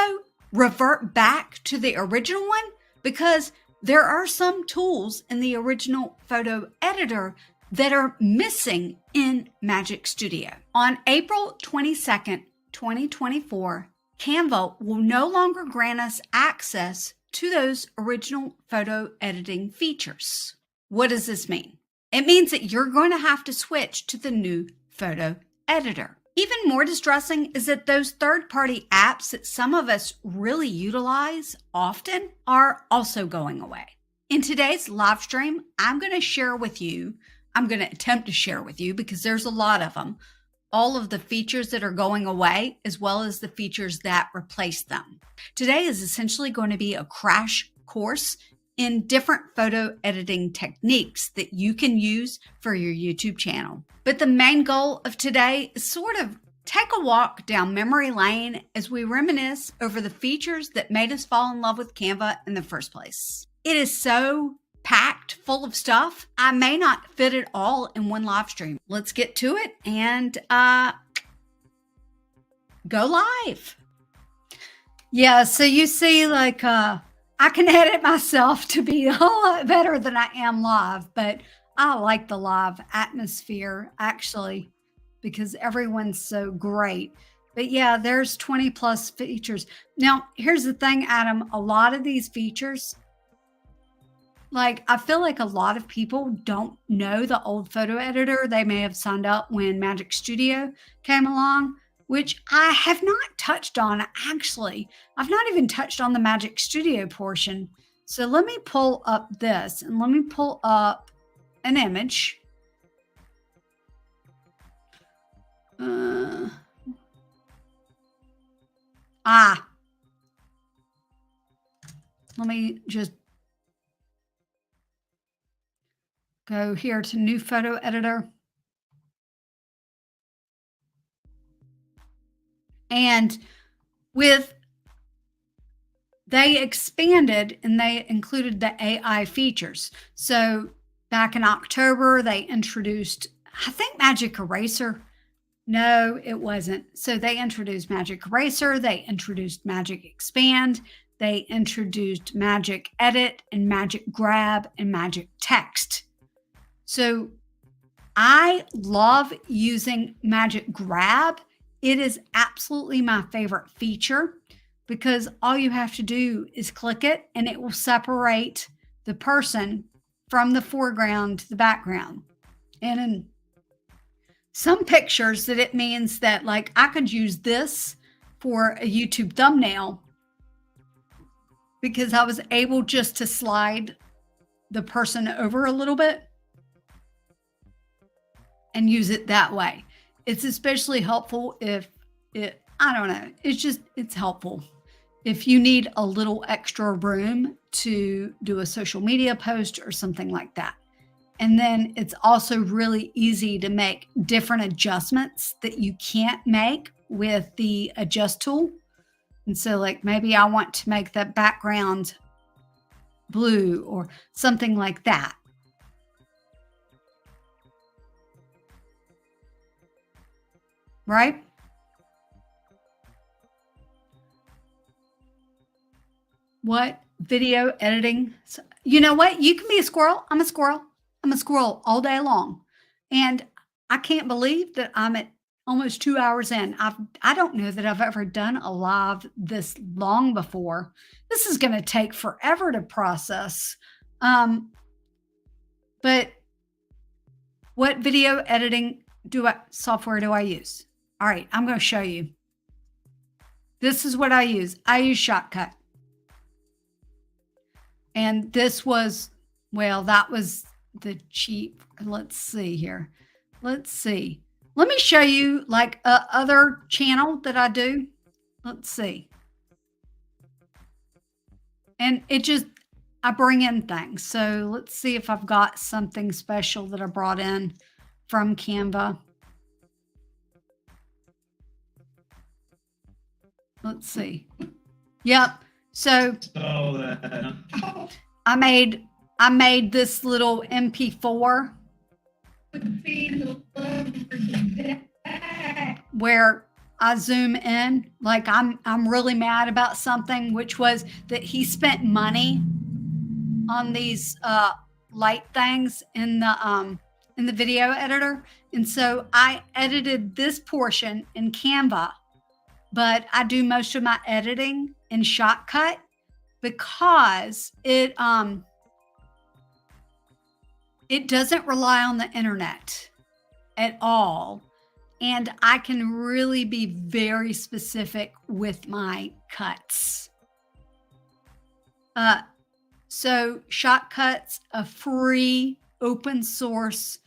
revert back to the original one because there are some tools in the original photo editor that are missing in Magic Studio. On April 22nd, 2024, Canva will no longer grant us access to those original photo editing features. What does this mean? It means that you're going to have to switch to the new photo editor. Even more distressing is that those third-party apps that some of us really utilize often are also going away. In today's live stream, I'm going to attempt to share with you, because there's a lot of them, all of the features that are going away, as well as the features that replace them. Today is essentially going to be a crash course in different photo editing techniques that you can use for your YouTube channel. But the main goal of today is sort of take a walk down memory lane as we reminisce over the features that made us fall in love with Canva in the first place. It is so packed full of stuff. I may not fit it all in one live stream. Let's get to it and go live. Yeah, so you see, like, I can edit myself to be a whole lot better than I am live, but I like the live atmosphere, actually, because everyone's so great. But yeah, there's 20 plus features. Now, here's the thing, Adam, a lot of these features, like, I feel like a lot of people don't know the old photo editor. They may have signed up when Magic Studio came along, which I have not touched on, actually. I've not even touched on the Magic Studio portion. So let me pull up this and let me pull up an image. Let me just go here to new photo editor. And they expanded and they included the AI features. So back in October, they introduced, I think, Magic Eraser. No, it wasn't. So they introduced Magic Eraser. They introduced Magic Expand. They introduced Magic Edit and Magic Grab and Magic Text. So I love using Magic Grab. It is absolutely my favorite feature because all you have to do is click it and it will separate the person from the foreground to the background. And some pictures that it means that like I could use this for a YouTube thumbnail because I was able just to slide the person over a little bit and use it that way. It's especially helpful if I don't know, it's helpful. If you need a little extra room to do a social media post or something like that. And then it's also really easy to make different adjustments that you can't make with the adjust tool. And so like maybe I want to make the background blue or something like that. Right? What video editing? You know what? You can be a squirrel. I'm a squirrel. I'm a squirrel all day long. And I can't believe that I'm at almost 2 hours in. I don't know that I've ever done a live this long before. This is going to take forever to process. But what video editing software do I use? All right, I'm going to show you. This is what I use. I use Shotcut. And this was, well, that was the cheap. Let's see here. Let's see. Let me show you like other channel that I do. Let's see. And I bring in things. So let's see if I've got something special that I brought in from Canva. Let's see. Yep. So I made this little MP4 where I zoom in, like I'm really mad about something, which was that he spent money on these light things in the video editor. And so I edited this portion in Canva, but I do most of my editing in Shotcut because it doesn't rely on the internet at all. And I can really be very specific with my cuts. So Shotcut's a free open source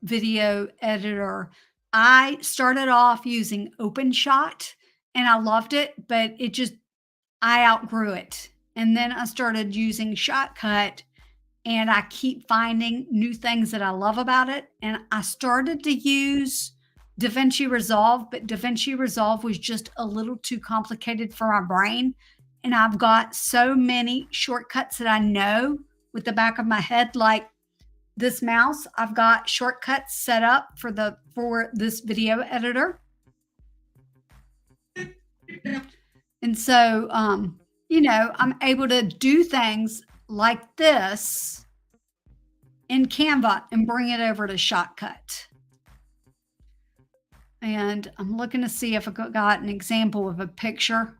video editor. I started off using OpenShot and I loved it, but I outgrew it. And then I started using Shotcut and I keep finding new things that I love about it. And I started to use DaVinci Resolve, but DaVinci Resolve was just a little too complicated for my brain. And I've got so many shortcuts that I know with the back of my head, like this mouse. I've got shortcuts set up for this video editor. And so, I'm able to do things like this in Canva and bring it over to Shotcut. And I'm looking to see if I got an example of a picture.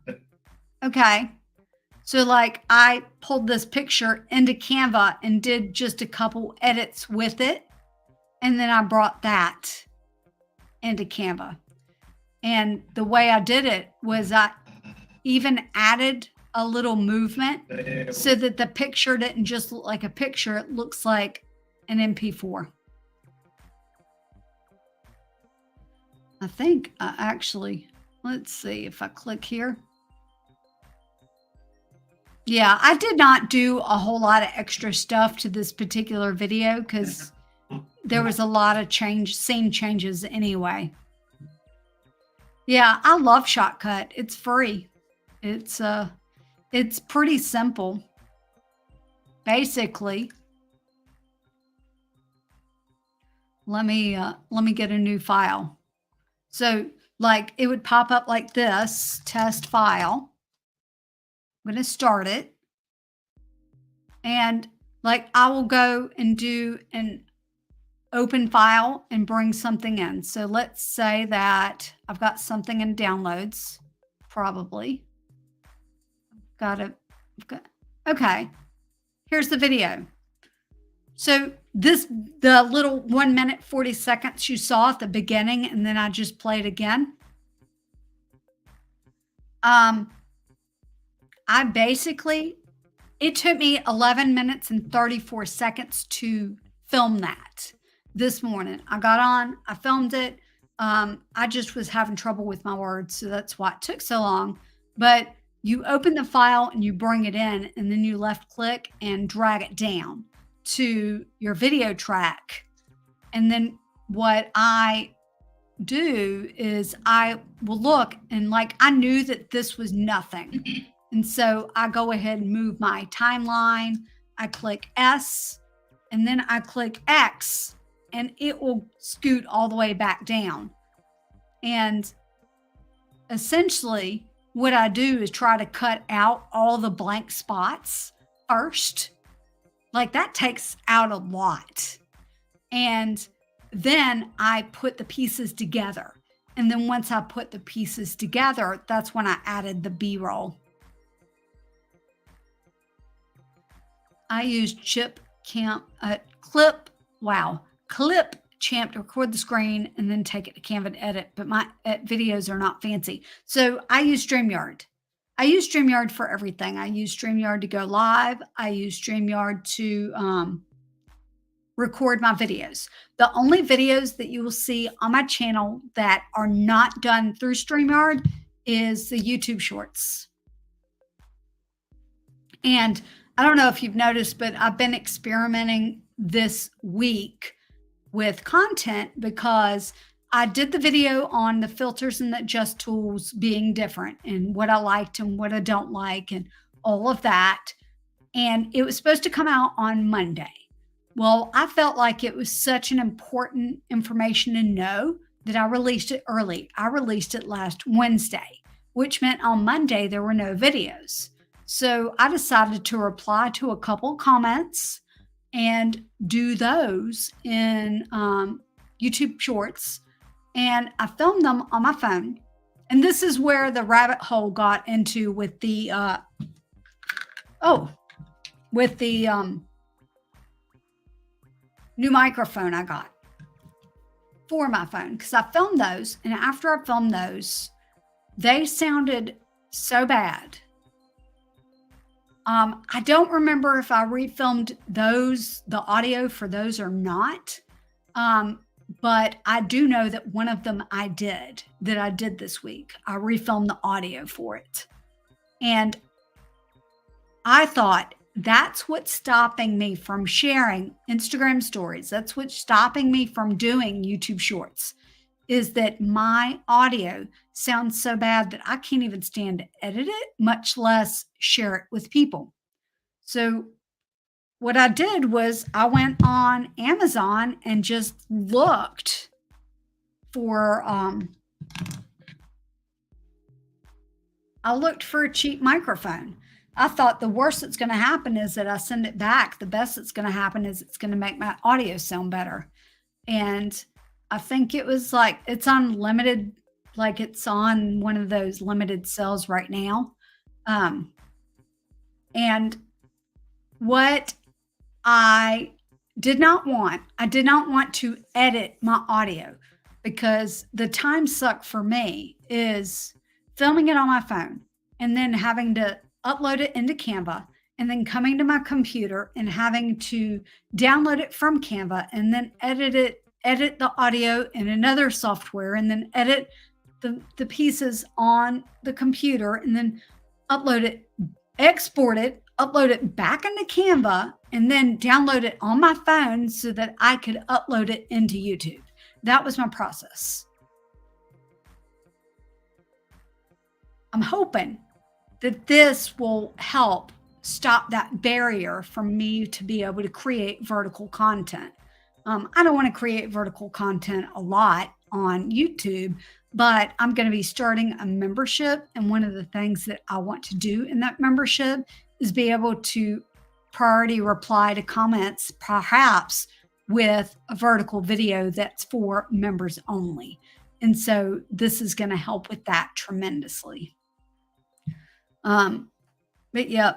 Okay. So like I pulled this picture into Canva and did just a couple edits with it. And then I brought that into Canva. And the way I did it was I even added a little movement so that the picture didn't just look like a picture. It looks like an MP4. I think I actually, let's see if I click here. Yeah, I did not do a whole lot of extra stuff to this particular video because there was a lot of scene changes anyway. Yeah, I love Shotcut. It's free. It's pretty simple. Basically, let me get a new file. So like it would pop up like this, test file. I'm going to start it. And like I will go and do an open file and bring something in. So let's say that I've got something in downloads, probably. Okay, here's the video. So This the little 1 minute 40 seconds you saw at the beginning, and then I just played again. Um, I basically It took me 11 minutes and 34 seconds to film that this morning. I got on, I filmed it. I just was having trouble with my words, so that's why it took so long. But you open the file and you bring it in, and then you left click and drag it down to your video track. And then what I do is I will look, and like I knew that this was nothing. And so I go ahead and move my timeline. I click S and then I click X, and it will scoot all the way back down. And essentially, what I do is try to cut out all the blank spots first. Like that takes out a lot. And then I put the pieces together. And then once I put the pieces together, that's when I added the B-roll. I use Clip Champ to record the screen and then take it to Canva to edit. But my videos are not fancy. So I use StreamYard. I use StreamYard for everything. I use StreamYard to go live. I use StreamYard to record my videos. The only videos that you will see on my channel that are not done through StreamYard is the YouTube shorts. And I don't know if you've noticed, but I've been experimenting this week with content because I did the video on the filters and the adjust tools being different and what I liked and what I don't like and all of that. And it was supposed to come out on Monday. Well, I felt like it was such an important information to know that I released it early. I released it last Wednesday, which meant on Monday there were no videos. So I decided to reply to a couple comments and do those in YouTube Shorts. And I filmed them on my phone. And this is where the rabbit hole got into with the new microphone I got for my phone, because I filmed those. And after I filmed those, they sounded so bad. I don't remember if I refilmed the audio for those or not. But I do know that one of them I did this week. I refilmed the audio for it. And I thought that's what's stopping me from sharing Instagram stories. That's what's stopping me from doing YouTube shorts, is that my audio sounds so bad that I can't even stand to edit it, much less share it with people. So what I did was I went on Amazon and just looked for a cheap microphone. I thought the worst that's going to happen is that I send it back. The best that's going to happen is it's going to make my audio sound better. And I think it was like, it's on limited, like it's on one of those limited sales right now. And what I did not want to edit my audio, because the time suck for me is filming it on my phone and then having to upload it into Canva and then coming to my computer and having to download it from Canva and then edit the audio in another software and then edit the pieces on the computer and then upload it, export it, upload it back into Canva, and then download it on my phone so that I could upload it into YouTube. That was my process. I'm hoping that this will help stop that barrier for me to be able to create vertical content. I don't want to create vertical content a lot on YouTube, but I'm going to be starting a membership. And one of the things that I want to do in that membership is be able to priority reply to comments, perhaps with a vertical video that's for members only. And so this is going to help with that tremendously. But yeah,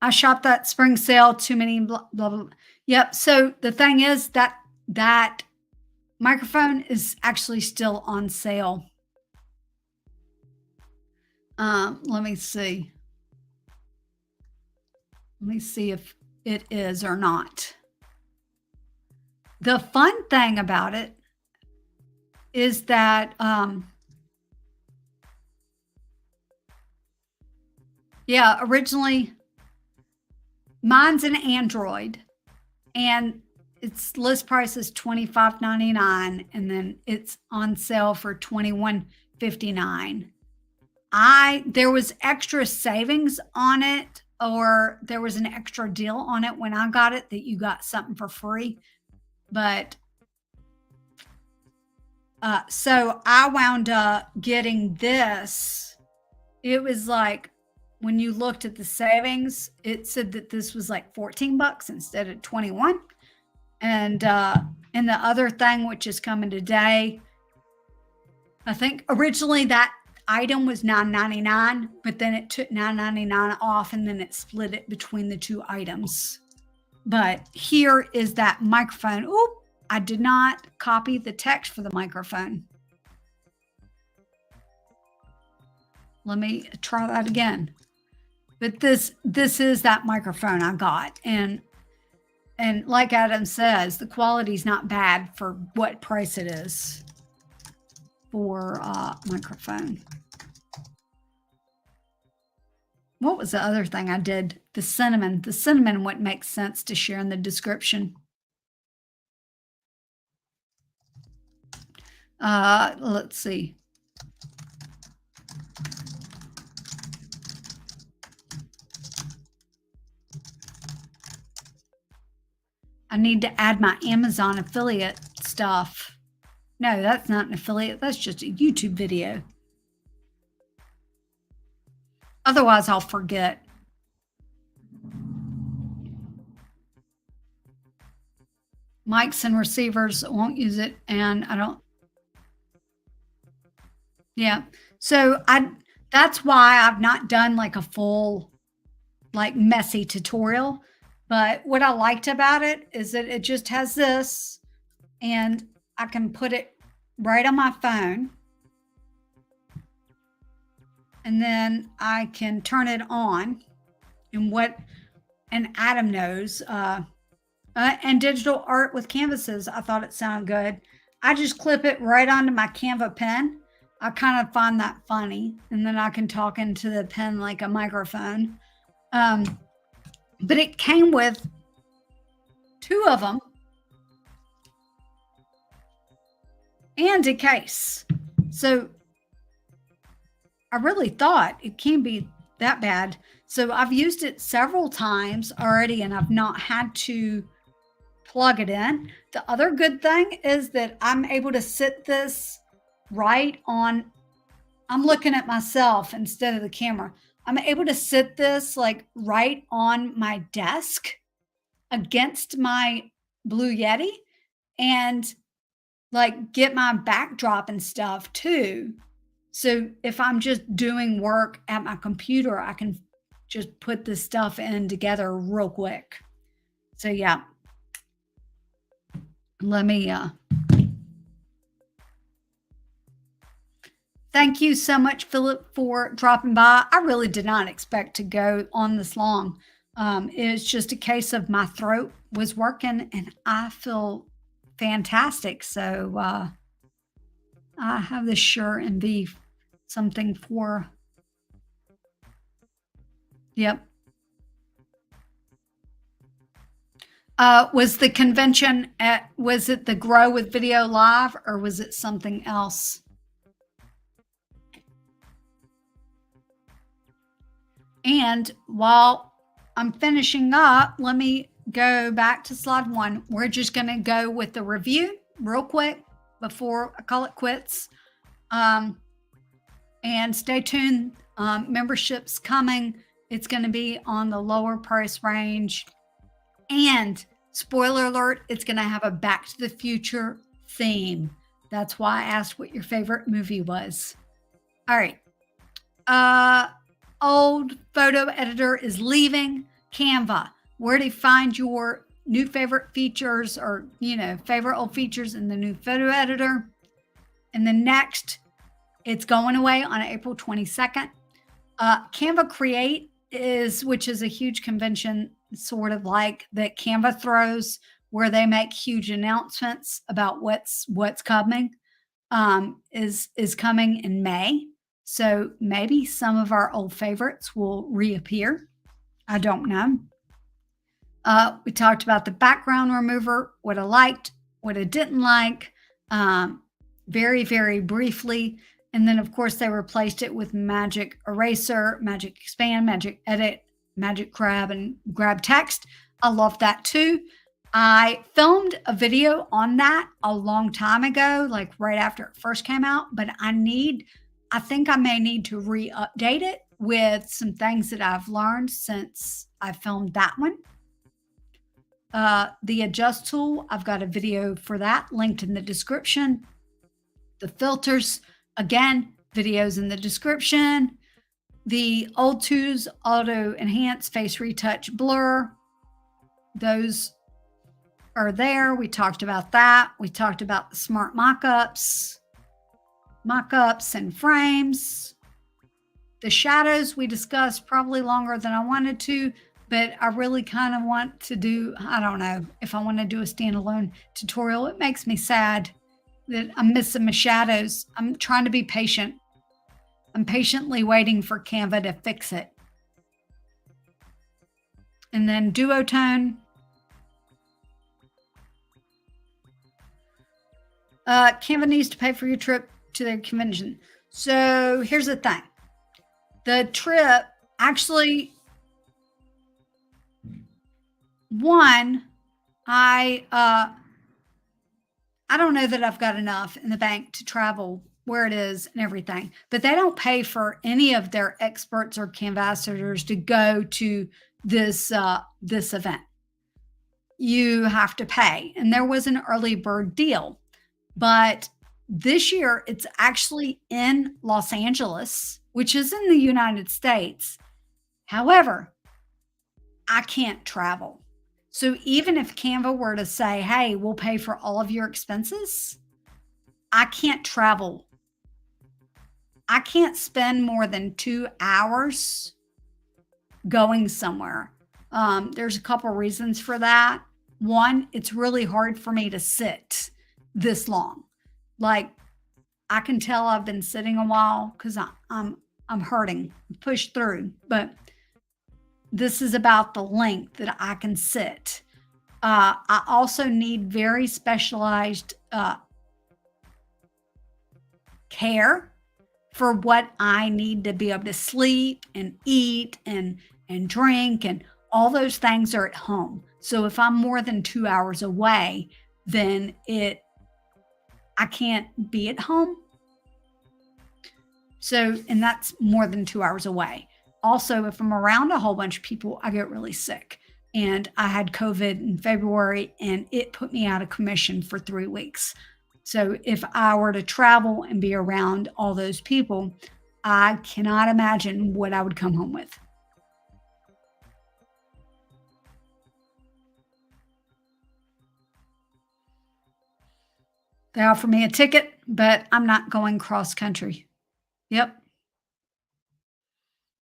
I shopped that spring sale, too many blah, blah, blah. Yep. So the thing is that microphone is actually still on sale. Let me see. Let me see if it is or not. The fun thing about it is that, yeah, originally mine's an Android and its list price is $25.99 and then it's on sale for $21.59. There was extra savings on it, or there was an extra deal on it when I got it that you got something for free. But so I wound up getting this. It was like, when you looked at the savings, it said that this was like 14 bucks instead of 21. And the other thing, which is coming today, I think originally that item was $9.99, but then it took $9.99 off and then it split it between the two items. But here is that microphone. Oop, I did not copy the text for the microphone. Let me try that again. But this is that microphone I got. And like Adam says, the quality's not bad for what price it is for microphone. What was the other thing I did? The cinnamon. The cinnamon wouldn't make sense to share in the description. Let's see. I need to add my Amazon affiliate stuff. No, that's not an affiliate. That's just a YouTube video. Otherwise, I'll forget. Mics and receivers won't use it, and I don't. Yeah. So that's why I've not done like a full, like messy tutorial. But what I liked about it is that it just has this, and I can put it right on my phone. And then I can turn it on. And Adam knows. And digital art with canvases, I thought it sounded good. I just clip it right onto my Canva pen. I kind of find that funny. And then I can talk into the pen like a microphone. But it came with 2 of them and a case. So I really thought it can't be that bad. So I've used it several times already and I've not had to plug it in. The other good thing is that I'm able to sit this right on, I'm looking at myself instead of the camera. I'm able to sit this like right on my desk against my Blue Yeti and like get my backdrop and stuff too. So if I'm just doing work at my computer, I can just put this stuff in together real quick. So yeah, let me, thank you so much, Philip, for dropping by. I really did not expect to go on this long. It's just a case of my throat was working and I feel fantastic. So I have this sure and be something for, yep. Was the convention was it the Grow with Video Live or was it something else? And while I'm finishing up, let me go back to slide 1. We're just going to go with the review real quick before I call it quits. And stay tuned. Membership's coming. It's going to be on the lower price range. And spoiler alert, it's going to have a Back to the Future theme. That's why I asked what your favorite movie was. All right. Old photo editor is leaving. Canva, where to find your new favorite features or, favorite old features in the new photo editor. And then next, it's going away on April 22nd. Canva Create which is a huge convention, sort of like that Canva throws, where they make huge announcements about what's coming, is coming in May. So maybe some of our old favorites will reappear. I don't know. We talked about the background remover, what I liked, what I didn't like, very, very briefly. And then, of course, they replaced it with Magic Eraser, Magic Expand, Magic Edit, Magic Grab, and Grab Text. I love that too. I filmed a video on that a long time ago, like right after it first came out, but I think I may need to re-update it with some things that I've learned since I filmed that one. The adjust tool, I've got a video for that linked in the description. The filters, again, videos in the description. The old twos, auto enhance, face retouch, blur, those are there. We talked about that. We talked about the smart mockups and frames. The shadows we discussed probably longer than I wanted to, but I really kind of want to do, I don't know, if I want to do a standalone tutorial. It makes me sad that I'm missing my shadows. I'm trying to be patient. I'm patiently waiting for Canva to fix it. And then duotone. Canva needs to pay for your trip to their convention. So here's the thing. The trip actually, one, I don't know that I've got enough in the bank to travel where it is and everything, but they don't pay for any of their experts or canvassers to go to this event. You have to pay, and there was an early bird deal, but this year it's actually in Los Angeles, which is in the United States. However, I can't travel. So even if Canva were to say, hey, we'll pay for all of your expenses, I can't travel. I can't spend more than 2 hours going somewhere. There's a couple reasons for that. One, it's really hard for me to sit this long. Like, I can tell I've been sitting a while because I'm hurting, push through, but this is about the length that I can sit. I also need very specialized care for what I need to be able to sleep and eat and drink, and all those things are at home. So if I'm more than 2 hours away, then I can't be at home. So, and that's more than 2 hours away. Also, if I'm around a whole bunch of people, I get really sick. And I had COVID in February, and it put me out of commission for 3 weeks. So if I were to travel and be around all those people, I cannot imagine what I would come home with. They offer me a ticket, but I'm not going cross country. Yep.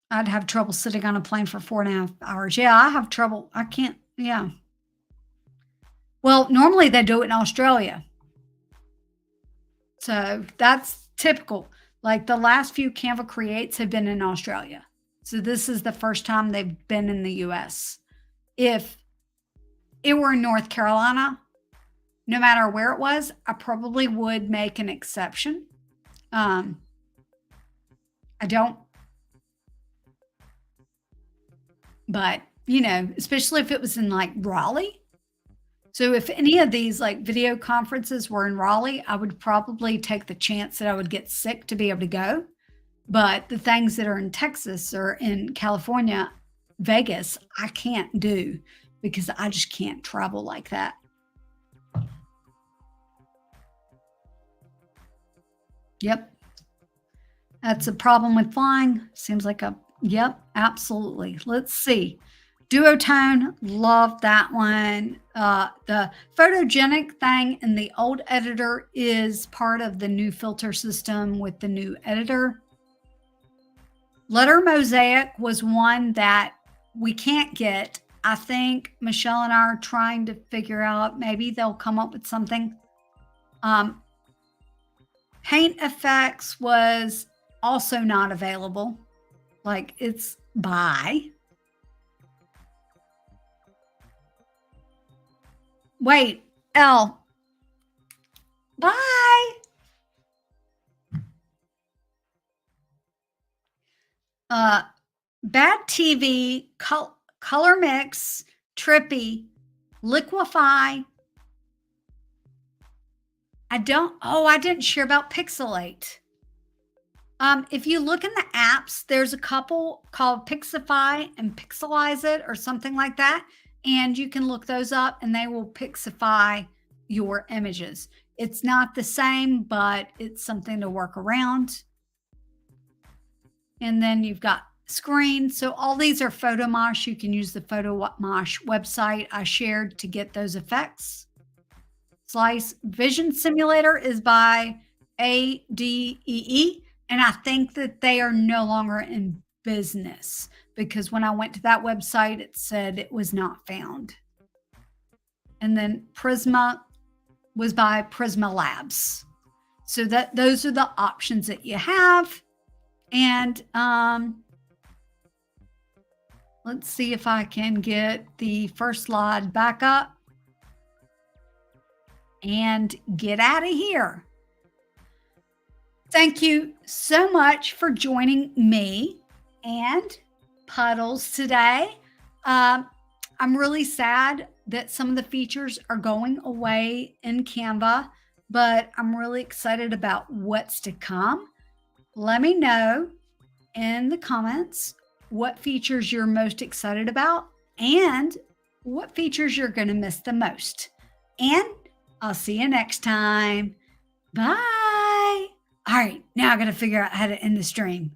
I'd have trouble sitting on a plane for 4.5 hours. Yeah, I have trouble. I can't. Yeah. Well, normally they do it in Australia. So that's typical. Like the last few Canva Creates have been in Australia. So this is the first time they've been in the US. If it were in North Carolina, no matter where it was, I probably would make an exception. I don't. But, especially if it was in like Raleigh. So if any of these like video conferences were in Raleigh, I would probably take the chance that I would get sick to be able to go. But the things that are in Texas or in California, Vegas, I can't do because I just can't travel like that. Yep. That's a problem with flying. Seems like yep, absolutely. Let's see. Duotone, love that one. The photogenic thing in the old editor is part of the new filter system with the new editor. Letter mosaic was one that we can't get. I think Michelle and I are trying to figure out, maybe they'll come up with something. Paint effects was also not available. Like, it's buy. Wait, L. Bye. Bad TV, color mix, trippy, liquefy. I didn't share about Pixelate. If you look in the apps, there's a couple called Pixify and Pixelize It or something like that. And you can look those up and they will pixify your images. It's not the same, but it's something to work around. And then you've got screen. So all these are Photomosh. You can use the Photomosh website I shared to get those effects. Slice Vision Simulator is by ADEE. And I think that they are no longer in business because when I went to that website, it said it was not found. And then Prisma was by Prisma Labs. So those are the options that you have. And let's see if I can get the first slide back up and get out of here. Thank you so much for joining me and Puddles today. I'm really sad that some of the features are going away in Canva, but I'm really excited about what's to come. Let me know in the comments what features you're most excited about and what features you're going to miss the most. And I'll see you next time. Bye. All right, now I got to figure out how to end the stream.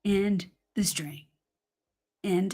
End the stream. End